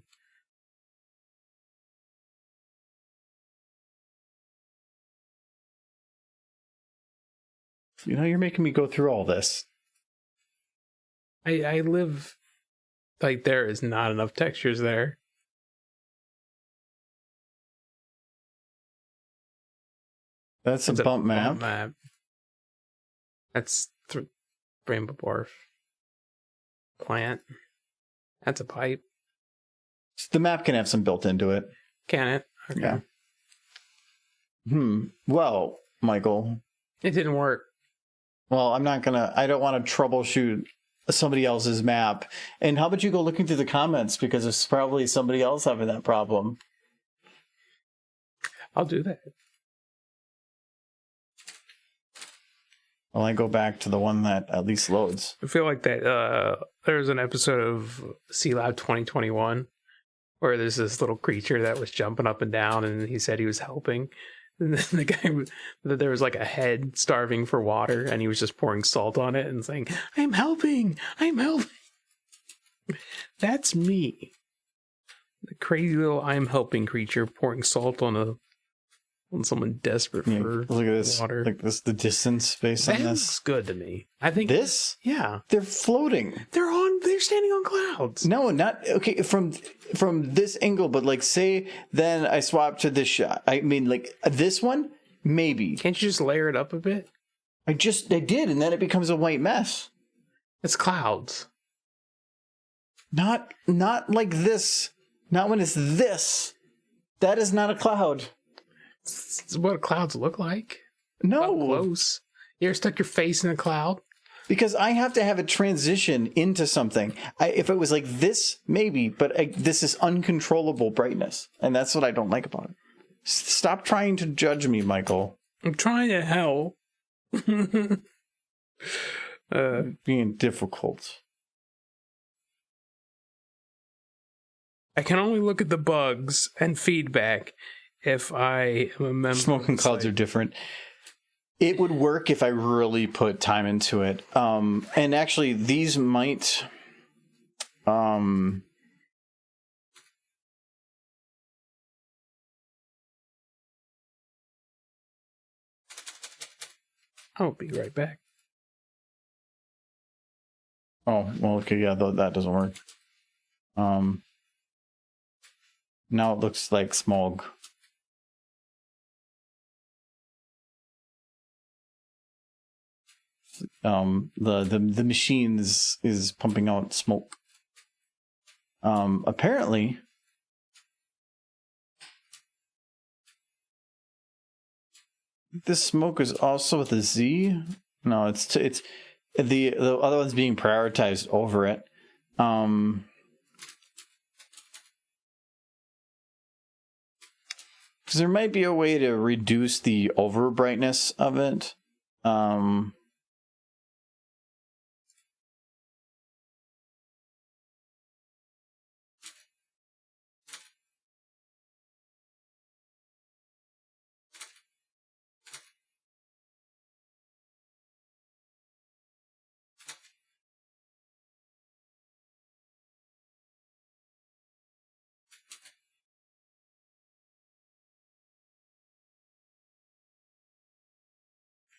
You know, you're making me go through all this. I live like there is not enough textures there. That's a It's bump map. That's Rainbow Dwarf. Plant. That's a pipe. The map can have some built into it. Can it? Okay. Yeah. Well, Michael. It didn't work. Well, I don't want to troubleshoot somebody else's map. And how about you go looking through the comments, because there's probably somebody else having that problem. I'll do that. Well, I go back to the one that at least loads. I feel like that there's an episode of Sea Lab 2021 where there's this little creature that was jumping up and down and he said he was helping. And then the guy, that there was like a head starving for water, and he was just pouring salt on it and saying, I'm helping. That's me. The crazy little I'm helping creature pouring salt on someone desperate for look at this water. like this the distance based on That this. looks good to me. I think This? yeah. They're floating. They're standing on clouds. No, not okay from this angle, but like say then I swap to this shot. I mean like this one, maybe. Can't you just layer it up a bit? I did, and then it becomes a white mess. It's clouds. Not like this. Not when it's this. That is not a cloud. It's what clouds look like. No. Up close. You ever stuck your face in a cloud? Because I have to have it transition into something. If it was like this, maybe, but this is uncontrollable brightness. And that's what I don't like about it. Stop trying to judge me, Michael. I'm trying to help. Being difficult. I can only look at the bugs and feedback if I am a member. Smoking clouds are different. It would work if I really put time into it. And actually, these might... I'll be right back. Oh, well, okay, yeah, that doesn't work. Now it looks like smog. The machine is pumping out smoke. Apparently, this smoke is also with a Z. No, it's the other one's being prioritized over it. Because there might be a way to reduce the over brightness of it.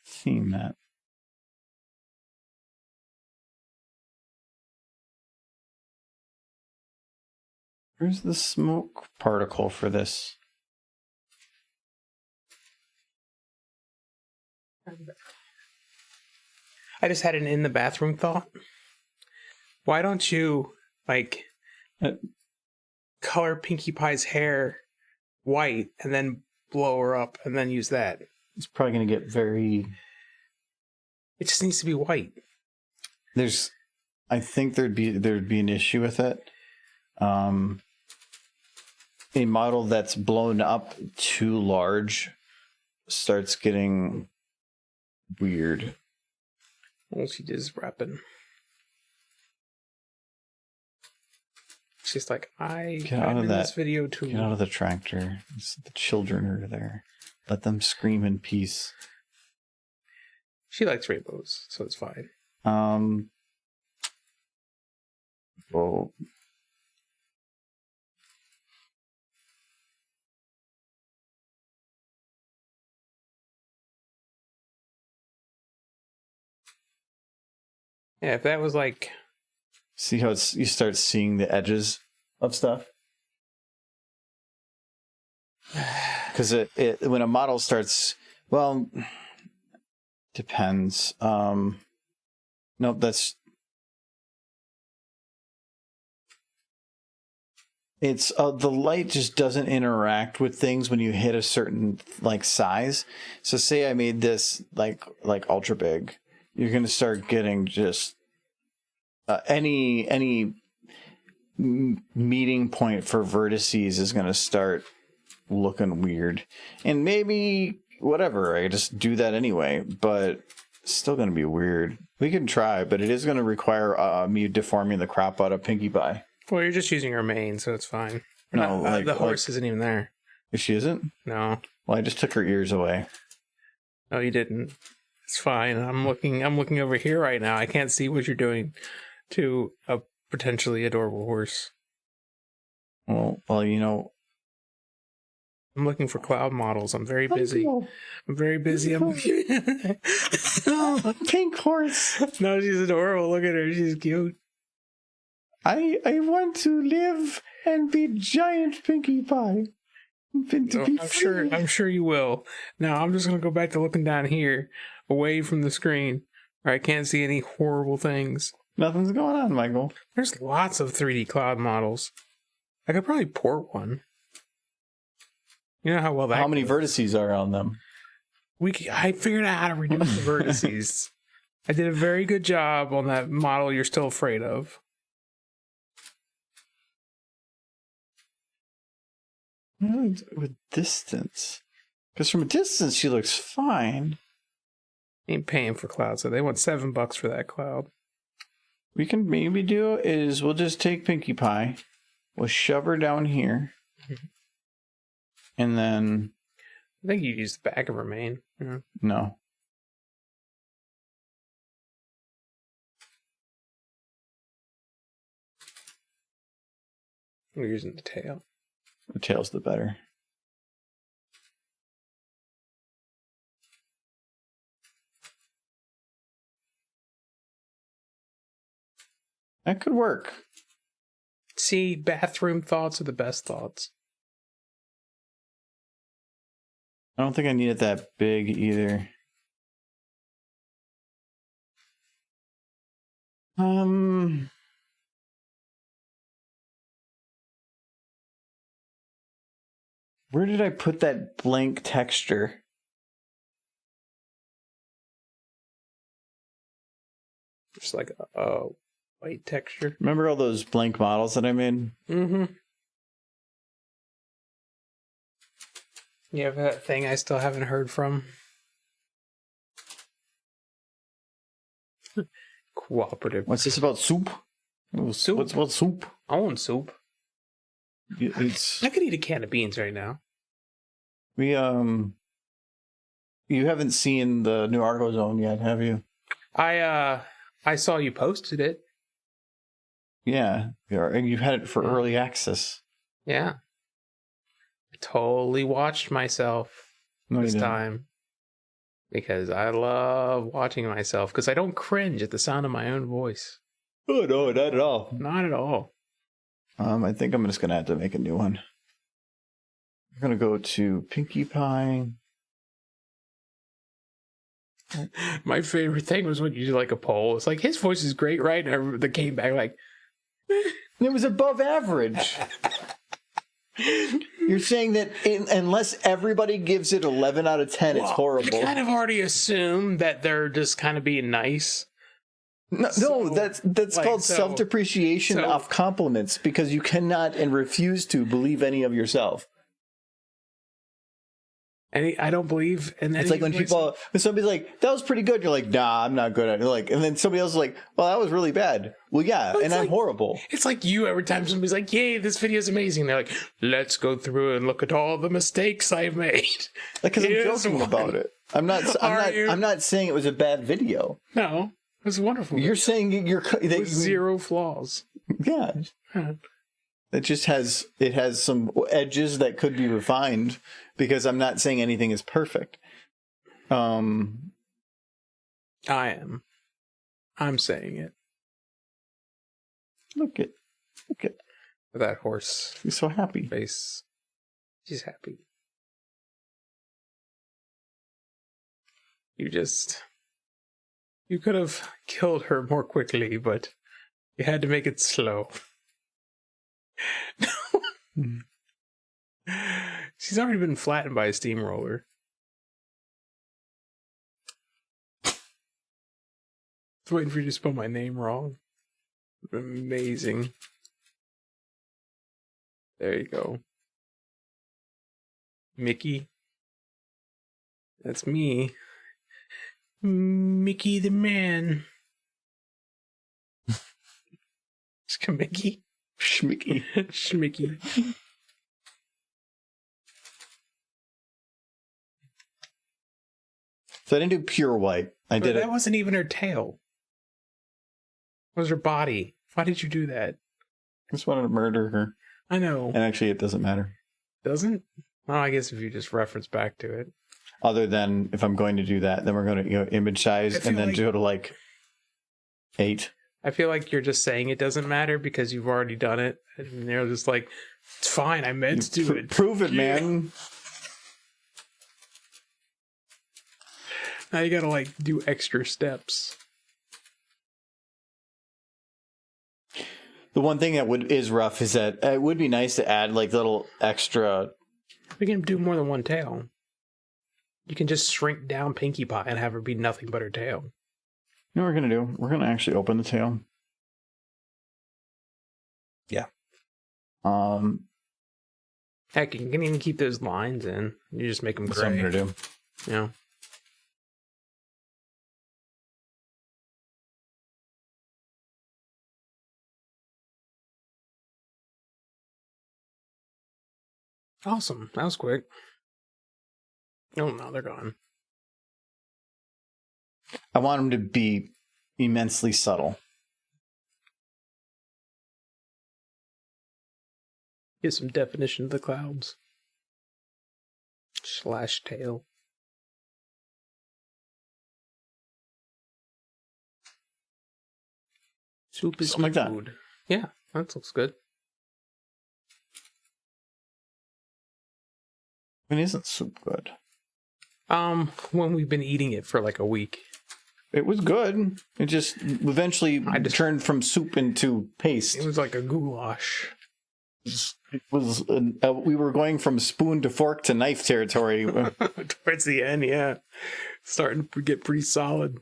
Seen that. Where's the smoke particle for this? I just had an in the bathroom thought. Why don't you color Pinkie Pie's hair white and then blow her up and then use that? It's probably going to get very... It just needs to be white. I think there'd be an issue with it. A model that's blown up too large starts getting weird. All she did is rapping. She's like, Get out of this video too. Get out of the tractor. The children are there. Let them scream in peace. She likes rainbows, so it's fine. Well, Yeah, if that was like... see how you start seeing the edges of stuff? Because it when a model starts, well, depends. Nope, that's... It's the light just doesn't interact with things when you hit a certain like size. So say I made this like ultra big, you're gonna start getting just any meeting point for vertices is gonna start looking weird. And maybe whatever, I just do that anyway, but it's still gonna be weird. We can try, but it is gonna require me deforming the crap out of Pinkie Pie. Well, you're just using her mane, so it's fine. No, The horse isn't even there. If she isn't? No. Well, I just took her ears away. No, you didn't. It's fine. I'm looking over here right now. I can't see what you're doing to a potentially adorable horse. Well, you know. I'm looking for cloud models. I'm very busy. I'm very busy. I'm looking. Oh, pink horse. No, she's adorable. Look at her. She's cute. I want to live and be giant Pinkie Pie. I'm sure you will. Now I'm just gonna go back to looking down here, away from the screen, where I can't see any horrible things. Nothing's going on, Michael. There's lots of 3D cloud models. I could probably port one. You know how well that. How many goes. vertices are on them? I figured out how to reduce the vertices. I did a very good job on that model you're still afraid of. With distance. Because from a distance, she looks fine. Ain't paying for cloud, so they want $7 for that cloud. We can maybe do is we'll just take Pinkie Pie. We'll shove her down here. And then... I think you use the back of her mane. Yeah. No. We're using the tail. The tail's the better. That could work. See, bathroom thoughts are the best thoughts. I don't think I need it that big either. Where did I put that blank texture? Just like a white texture. Remember all those blank models that I made? Mm-hmm. You have that thing I still haven't heard from? Cooperative. What's this about soup? Soup? What's about soup? I want soup. It's I could eat a can of beans right now. we you haven't seen the new Argo Zone yet, have you? I saw you posted it. Yeah, and you had it for early access. Yeah. I totally watched myself this time. Because I love watching myself. Because I don't cringe at the sound of my own voice. Oh no, not at all. Not at all. I think I'm just gonna have to make a new one. I'm gonna go to Pinkie Pie. My favorite thing was when you do like a poll. It's like, his voice is great, right? And they came back like... It was above average. You're saying that unless everybody gives it 11 out of 10, it's horrible. I kind of already assume that they're just kind of being nice. No, that's like, called self-depreciation off compliments, because you cannot and refuse to believe any of yourself. And I don't believe in It's like when somebody's like, that was pretty good. You're like, nah, I'm not good at it. Like, and then somebody else is like, well, that was really bad. Well, yeah, and I'm horrible. It's like you every time somebody's like, yay, this video is amazing. They're like, let's go through and look at all the mistakes I've made. Like, because I'm joking about it. I'm not saying it was a bad video. No, it was wonderful. You're saying with zero flaws. Yeah. It just has some edges that could be refined, because I'm not saying anything is perfect. I am. I'm saying it. Look at that horse. He's so happy. Face. She's happy. You could have killed her more quickly, but you had to make it slow. She's already been flattened by a steamroller. I was waiting for you to spell my name wrong. Amazing. There you go. Mickey. That's me. Mickey the man. Mickey. Schmicky. Schmicky. So I didn't do pure white. I But did that it. wasn't even her tail. It was her body. Why did you do that? I just wanted to murder her. I know. And actually, it doesn't matter. Doesn't? Well, I guess if you just reference back to it. Other than if I'm going to do that, then we're going to image size I and then feel go to like 8. I feel like you're just saying it doesn't matter because you've already done it. And they're just like, it's fine, I meant to do it. Prove it, Yeah. man. Now you gotta like do extra steps. The one thing that is rough is that it would be nice to add like little extra. We can do more than one tail. You can just shrink down Pinkie Pie and have her be nothing but her tail. You know what we're going to do? We're going to actually open the tail. Yeah. Heck, you can even keep those lines in. You just make them That's what I'm gray. going to do. You know? Awesome. That was quick. Oh, no, they're gone. I want them to be immensely subtle. Get some definition of the clouds. Slash tail. Soup is Something like that. food. Yeah, that looks good. I mean, isn't soup good? When we've been eating it for like a week. It was good. It just eventually turned from soup into paste. It was like a goulash. It was. We were going from spoon to fork to knife territory. Towards the end, yeah. Starting to get pretty solid.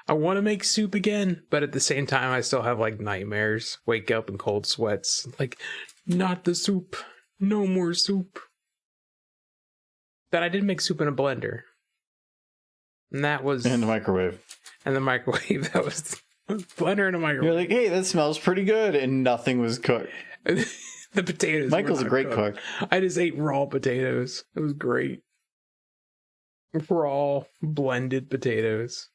I want to make soup again, but at the same time, I still have like nightmares. Wake up in cold sweats. Like, not the soup. No more soup. That I did make soup in a blender. And that was... In the microwave. And the microwave. That was... Blender in a microwave. You're like, hey, that smells pretty good. And nothing was cooked. The potatoes. Michael's were a not great cooked. cook. I just ate raw potatoes. It was great. Raw, blended potatoes.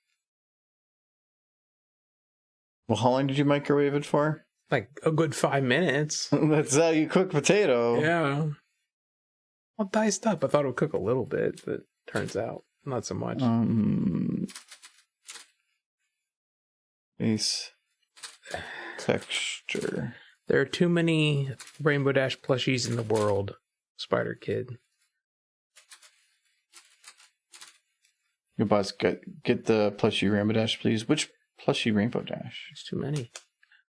Well, how long did you microwave it for? Like a good 5 minutes. That's how you cook potato. Yeah. All diced up. I thought it would cook a little bit, but turns out not so much. Base texture. There are too many Rainbow Dash plushies in the world, Spider Kid. Your boss, get the plushie Rainbow Dash, please. Which plushie Rainbow Dash? There's too many.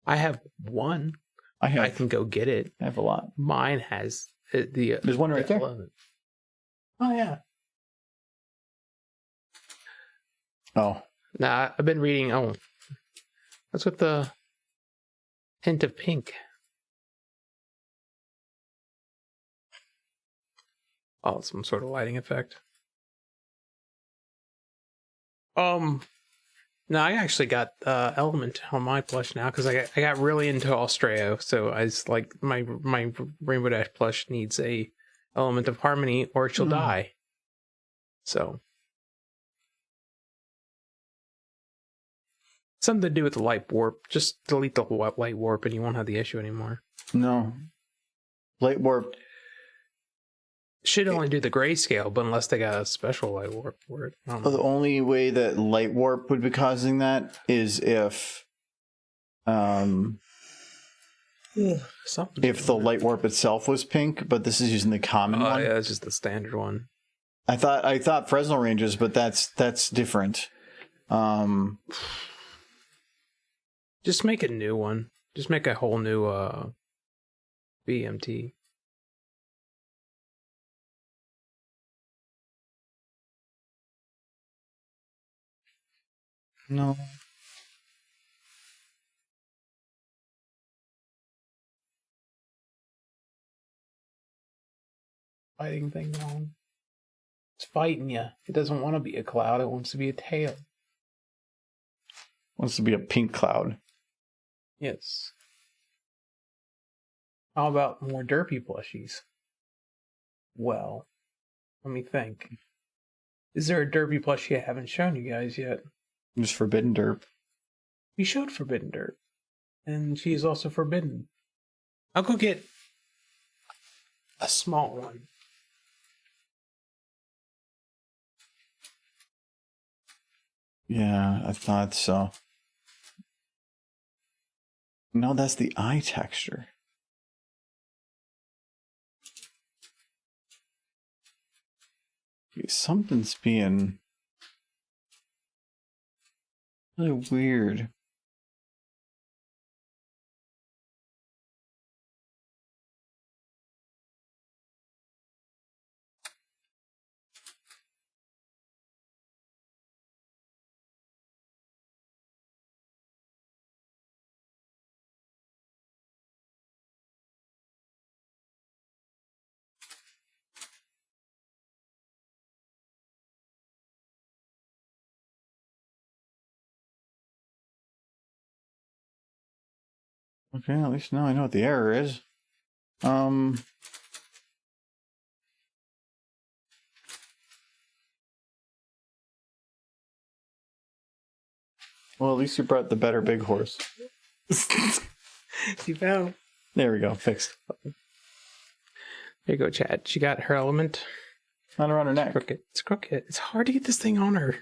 I have one. I I can go get it. have a lot. Mine has the. There's one right there. 11. Oh yeah. Oh, Nah, I've been reading. Oh, what's with the hint of pink? Oh, some sort of lighting effect. No, I actually got Element on my plush now because I got really into Australia. So I was like, my Rainbow Dash plush needs a Element of Harmony or she'll die. So something to do with the light warp. Just delete the light warp and you won't have the issue anymore. no. Light warp. Should only do the grayscale, but unless they got a special light warp for it. I don't know. The only way that light warp would be causing that is if Something. if the light warp itself was pink, but this is using the common Oh one. yeah, it's just the standard one. I thought Fresnel ranges, but that's different. Just make a new one. Just make a whole new BMT. No. Fighting thing on. It's fighting you. It doesn't want to be a cloud. It wants to be a tail. Wants to be a pink cloud. Yes. How about more derpy plushies? Well, let me think. Is there a derpy plushie I haven't shown you guys yet? Just forbidden derp. We showed Forbidden Derp. And she is also forbidden. I'll go get a small one. Yeah, I thought so. No, that's the eye texture. Something's being really weird. Okay, at least now I know what the error is. Well, at least you brought the better big horse. You found. There we go, fixed. There you go, Chad. She got her element. Not around her neck. Crooked. It's crooked. It's hard to get this thing on her.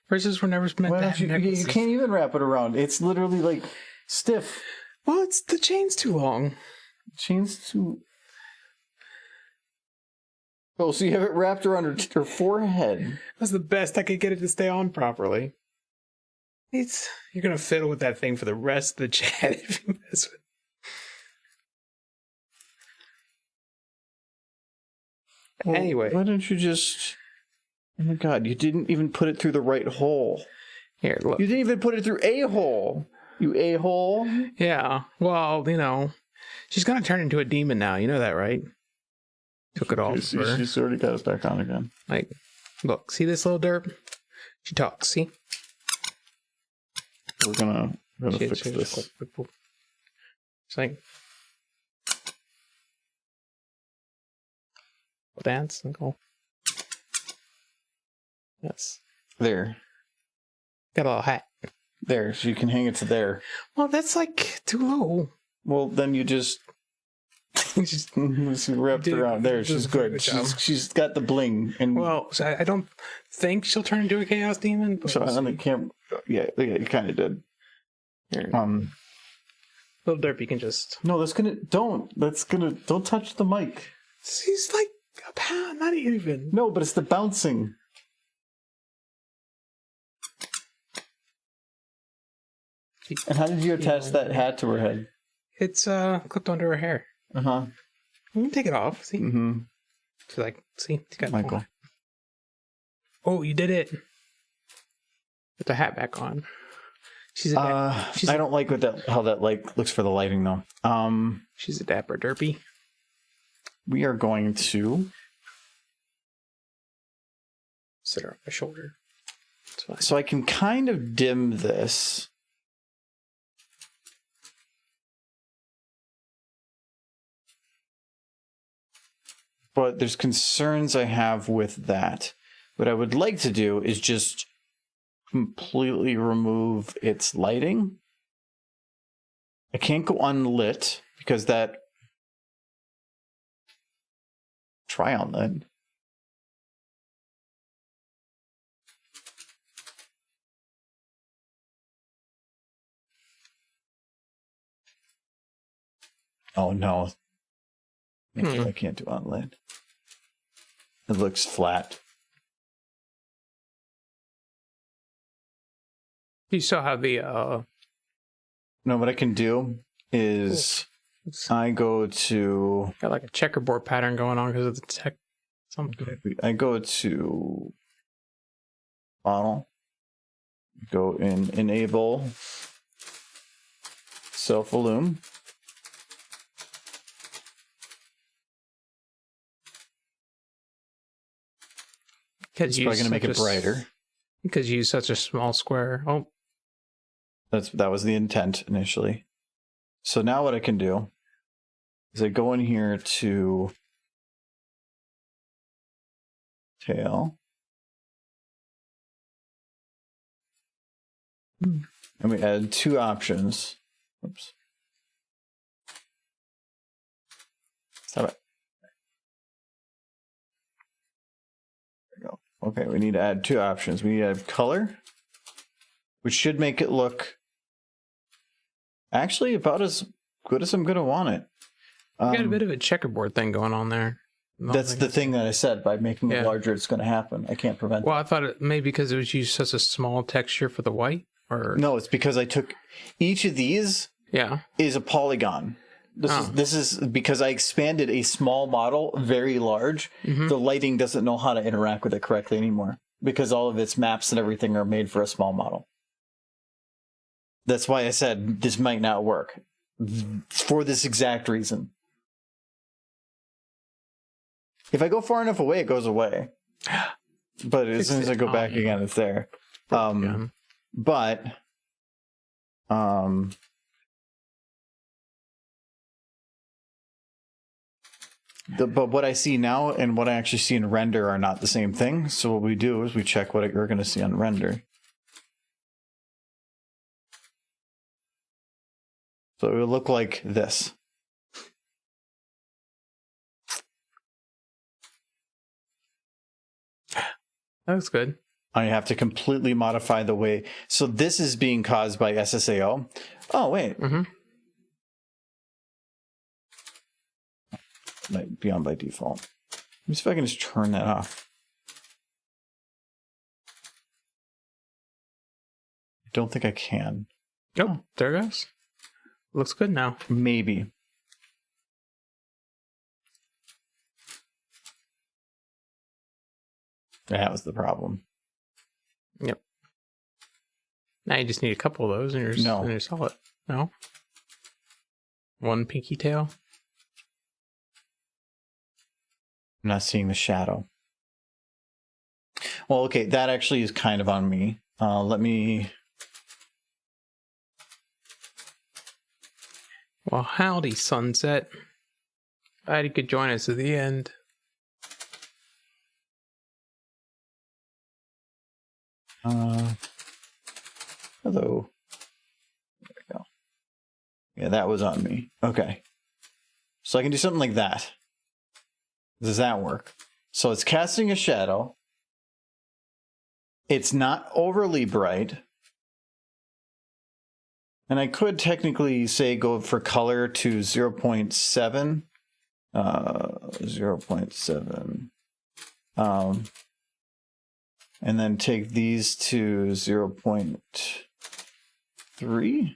Versus we're never meant Why to don't have you necklaces. can't even wrap it around. It's literally like stiff. Well, it's the chain's too long. Chains to. Oh, so you have it wrapped around her forehead. That's the best I could get it to stay on properly. You're gonna fiddle with that thing for the rest of the chat if you mess with. Well, Anyway, why don't you just? Oh my god! You didn't even put it through the right hole. here, look. You didn't even put it through a hole. You a-hole. Yeah. Well, she's gonna turn into a demon now. You know that, right? Took it off. She's already got us back on again. Like, look. See this little derp? She talks. See? We're gonna fix She this. just it's like dance and go. Yes. There. Got a little hat. There. So you can hang it to there. Well, that's like too low. Well, then you just Just, wrapped did- around there. did She's a very good. good job. She's got the bling. And well, so I don't think she'll turn into a chaos demon. But so we'll on the see. camera, yeah, you kind of did. Here. Little derpy can just. No, don't touch the mic. She's like a pound, not even. No, but it's the bouncing. And how did you attach that hat to her head? It's clipped onto her hair. Uh-huh. You can take it off. See? Mm-hmm. She's like, see, it's got Michael. Oh, you did it. Put the hat back on. She's a I don't like how that looks for the lighting though. she's a dapper derpy. We are going to. Sit her on my shoulder. It's fine. So I can kind of dim this. But there's concerns I have with that. What I would like to do is just completely remove its lighting. I can't go unlit because that. Try unlit. Oh no. I can't do unlit. It looks flat. You saw how the No, what I can do is I go to got like a checkerboard pattern going on because of the tech. I go to model, go in enable self-illume. It's probably going to make it brighter. Because you use such a small square. Oh, That was the intent initially. So now what I can do is I go in here to tail. And we add 2 options. Oops. Stop it. There we go. Okay, we need to add 2 options. We need to add color, which should make it look actually about as good as I'm going to want it. You got a bit of a checkerboard thing going on there. That's the thing that I said. By making it larger, it's going to happen. I can't prevent Well, I thought it maybe because it was used such a small texture for the white, or No, it's because I took each of these is a polygon. This is because I expanded a small model very large. The lighting doesn't know how to interact with it correctly anymore because all of its maps and everything are made for a small model. That's why I said this might not work for this exact reason. If I go far enough away, it goes away. But as soon as I go back again, it's there. But what I see now and what I actually see in render are not the same thing. So what we do is we check what we're going to see on render. So it will look like this. That looks good. I have to completely modify the way. So this is being caused by SSAO. Oh, wait. Might be on by default. Let me see if I can just turn that off. I don't think I can. Oh, there it goes. Looks good now. Maybe. That was the problem. Yep. Now you just need a couple of those and you're solid. No? One pinky tail? I'm not seeing the shadow. Well, okay, that actually is kind of on me. Let me... Well, howdy, Sunset. Glad you could join us at the end. Hello. There we go. Yeah, that was on me. Okay. So I can do something like that. Does that work? So it's casting a shadow. It's not overly bright. And I could technically say go for color to 0.7. 0.7. And then take these to 0.3.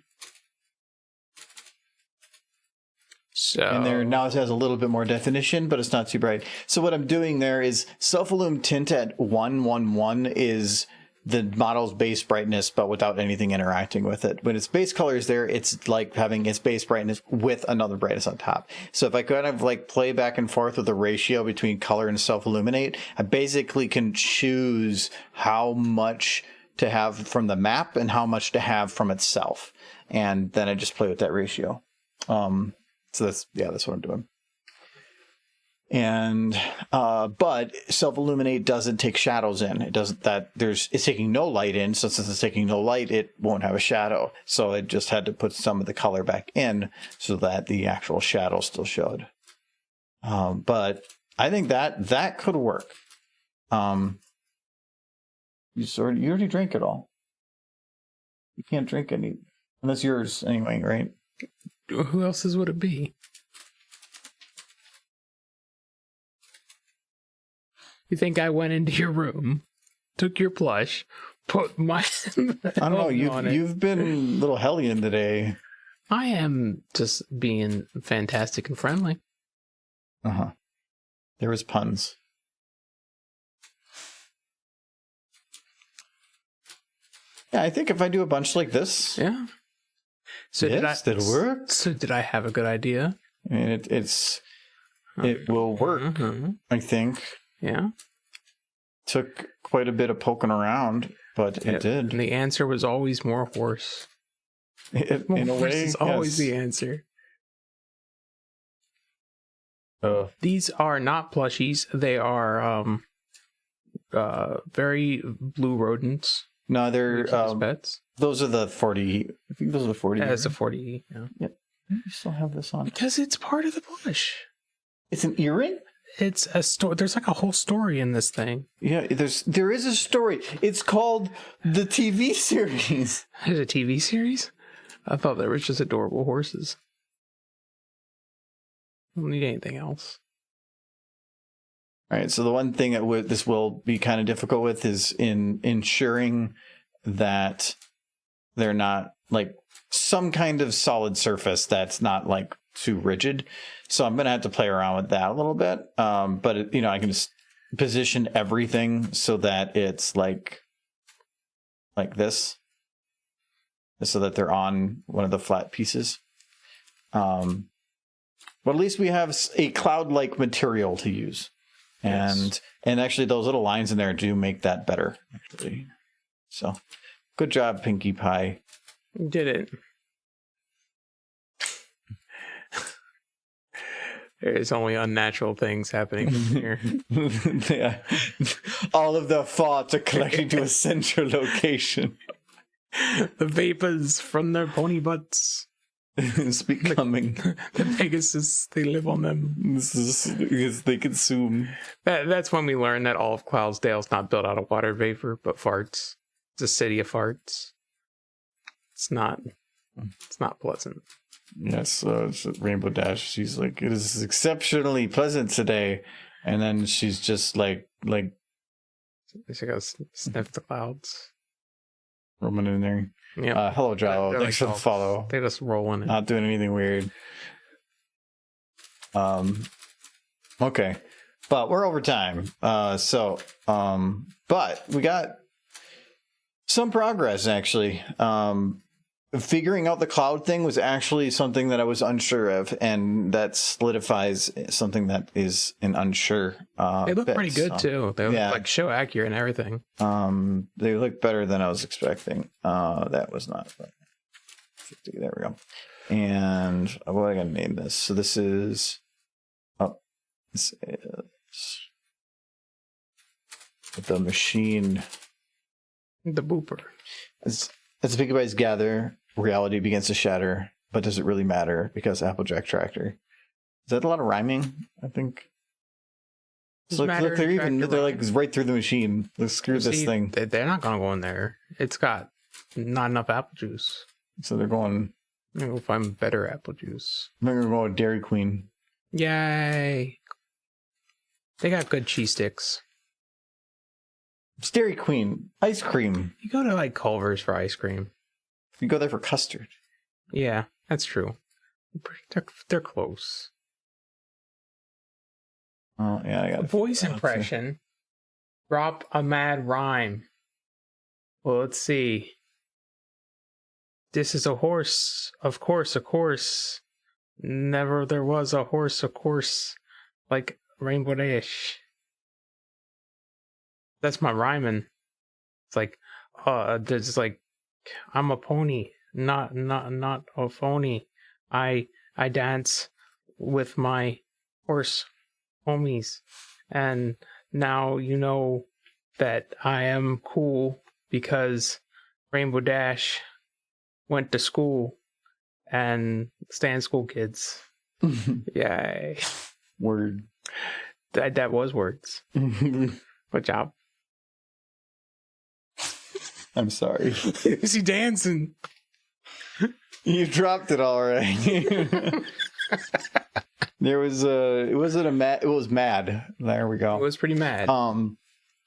So And there now it has a little bit more definition, but it's not too bright. So what I'm doing there is self-illume tint at 111 is the model's base brightness, but without anything interacting with it. When its base color is there, it's like having its base brightness with another brightness on top. So if I kind of like play back and forth with the ratio between color and self-illuminate, I basically can choose how much to have from the map and how much to have from itself. And then I just play with that ratio. So that's what I'm doing. And but self-illuminate doesn't take shadows in. It doesn't it's taking no light in. So since it's taking no light, it won't have a shadow. So it just had to put some of the color back in so that the actual shadow still showed. But I think that could work. You already drank it all. You can't drink any unless yours anyway, right? who else's would it be? You think I went into your room, took your plush, put my... I don't know. You've been a little hellion today. I am just being fantastic and friendly. Uh-huh. There was puns. Yeah, I think if I do a bunch like this... Yeah. So yes, did it work? So did I have a good idea? I mean, it will work, I think. Yeah. Took quite a bit of poking around, but it did. And the answer was always more horse. In a way, is always the answer. These are not plushies. They are very blue rodents. No, they're Keep his pets. those are the 40. I think those are the 40. Yeah, it's a 40. Yeah. Yep. You still have this on Because it's part of the bush. It's an earring. It's a story. There's like a whole story in this thing. Yeah, there is a story. It's called the TV series. Is it a TV series? I thought there was just adorable horses. Don't need anything else. All right. So the one thing that this will be kind of difficult with is in ensuring that they're not like some kind of solid surface that's not like too rigid. So I'm gonna have to play around with that a little bit. But I can just position everything so that it's like this, so that they're on one of the flat pieces. But at least we have a cloud-like material to use, and actually those little lines in there do make that better. Actually, so good job, Pinkie Pie. You did it. There's only unnatural things happening here. Yeah. All of the thoughts are collecting to a central location. The vapors from their pony butts. It's becoming The Pegasus, they live on them. this is because they consume. That's when we learned that all of Cloudsdale's not built out of water vapor, but farts. It's a city of farts. It's not pleasant. Yes, it's Rainbow Dash. She's like, it is exceptionally pleasant today, and then she's just like She goes sniff the clouds. roaming in there. Yeah. Hello, Jalo. They're Thanks like for the follow. They just roll in it. Not doing anything weird. Okay, but we're over time. But we got some progress actually. Figuring out the cloud thing was actually something that I was unsure of, and that solidifies something that is an unsure. They look bit, pretty good too. They look like show accurate and everything. They look better than I was expecting. That was not. There we go. And what am I gonna name this? So this is. This is the machine. The booper. As the Pinkie Pies gather, reality begins to shatter. But does it really matter? Because Applejack Tractor. Is that a lot of rhyming? I think. So look, they're like right through the machine. Let's screw this thing. They're not gonna go in there. It's got not enough apple juice. So they're going. I'm gonna go find better apple juice. They're gonna go with Dairy Queen. Yay! They got good cheese sticks. It's Dairy Queen ice cream. You go to like Culver's for ice cream. You go there for custard. Yeah, that's true. They're close. Oh yeah, I got A voice impression. Drop a mad rhyme. Well, let's see. This is a horse. Of course. Never there was a horse, of course. Like Rainbow Dash. That's my rhyming. It's like, there's like, I'm a pony, not a phony. I dance with my horse homies, and now you know that I am cool because Rainbow Dash went to school and stand school kids. Yay! Word. That was words. Good job. I'm sorry. Is he dancing? You dropped it already. There was it was mad. There we go. It was pretty mad.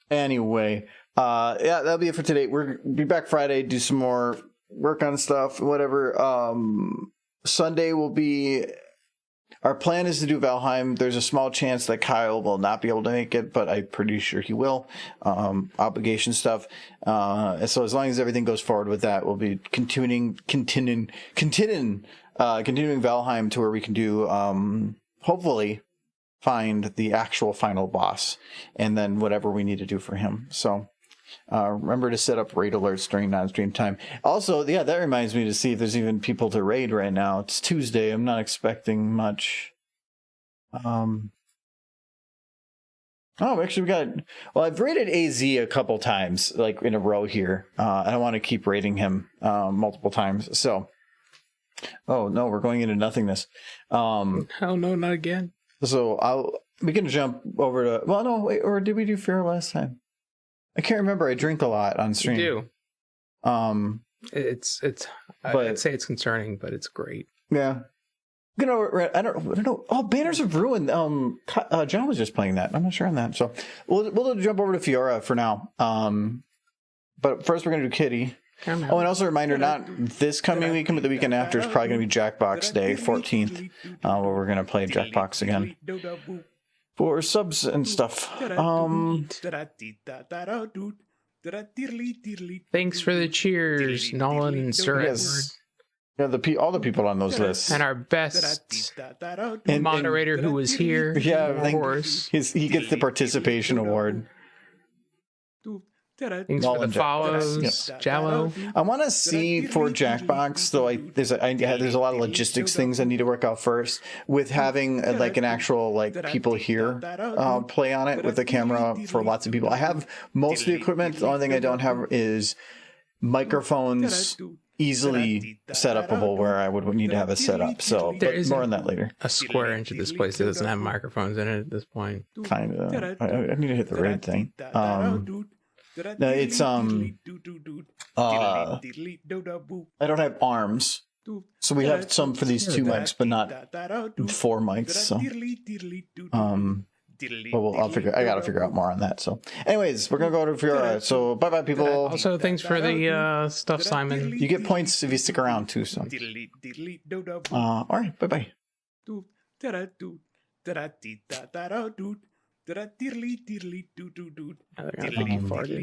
Anyway, yeah, that'll be it for today. We'll be back Friday, do some more work on stuff, whatever. Sunday will be. Our plan is to do Valheim. There's a small chance that Kyle will not be able to make it, but I'm pretty sure he will. Obligation stuff. So as long as everything goes forward with that, we'll be continuing Valheim to where we can do, hopefully find the actual final boss and then whatever we need to do for him. So, remember to set up raid alerts during non-stream time. Also, yeah, that reminds me to see if there's even people to raid right now. It's Tuesday. I'm not expecting much. Oh, actually, we got. Well, I've rated AZ a couple times, like in a row here. I don't want to keep rating him multiple times. So, oh no, we're going into nothingness. Oh no, not again. So we can jump over to. Well, no, wait, or did we do fear last time? I can't remember. I drink a lot on stream. You do. It's. I'd say it's concerning, but it's great. Yeah. I don't know. Oh, Banners of Ruin. John was just playing that. I'm not sure on that. So we'll jump over to Fiora for now. But first we're gonna do Kitty. Oh, and also a reminder, not this coming weekend, but the weekend after is probably gonna be Jackbox Day, 14th, where we're gonna play Jackbox again for subs and stuff. Thanks for the cheers, Nolan and Sir Yes. Yeah, all the people on those lists, and our best moderator who was here. Yeah, of course. He gets the participation award. Thanks for the follows, Jallo. I want to see for Jackbox though. There's a lot of logistics things I need to work out first with having like an actual like people here play on it with the camera for lots of people. I have most of the equipment. The only thing I don't have is microphones easily set upable where I would need to have it set up. So but more on that later. A square inch of this place that doesn't have microphones in it at this point. Kind of. I need to hit the red thing. No, it's I don't have arms, so we have some for these 2 mics, but not 4 mics. So but I gotta figure out more on that. So anyways, we're gonna go to Fiora. So bye people. Also, thanks for the stuff, Simon. You get points if you stick around too. So all right, bye. Farting.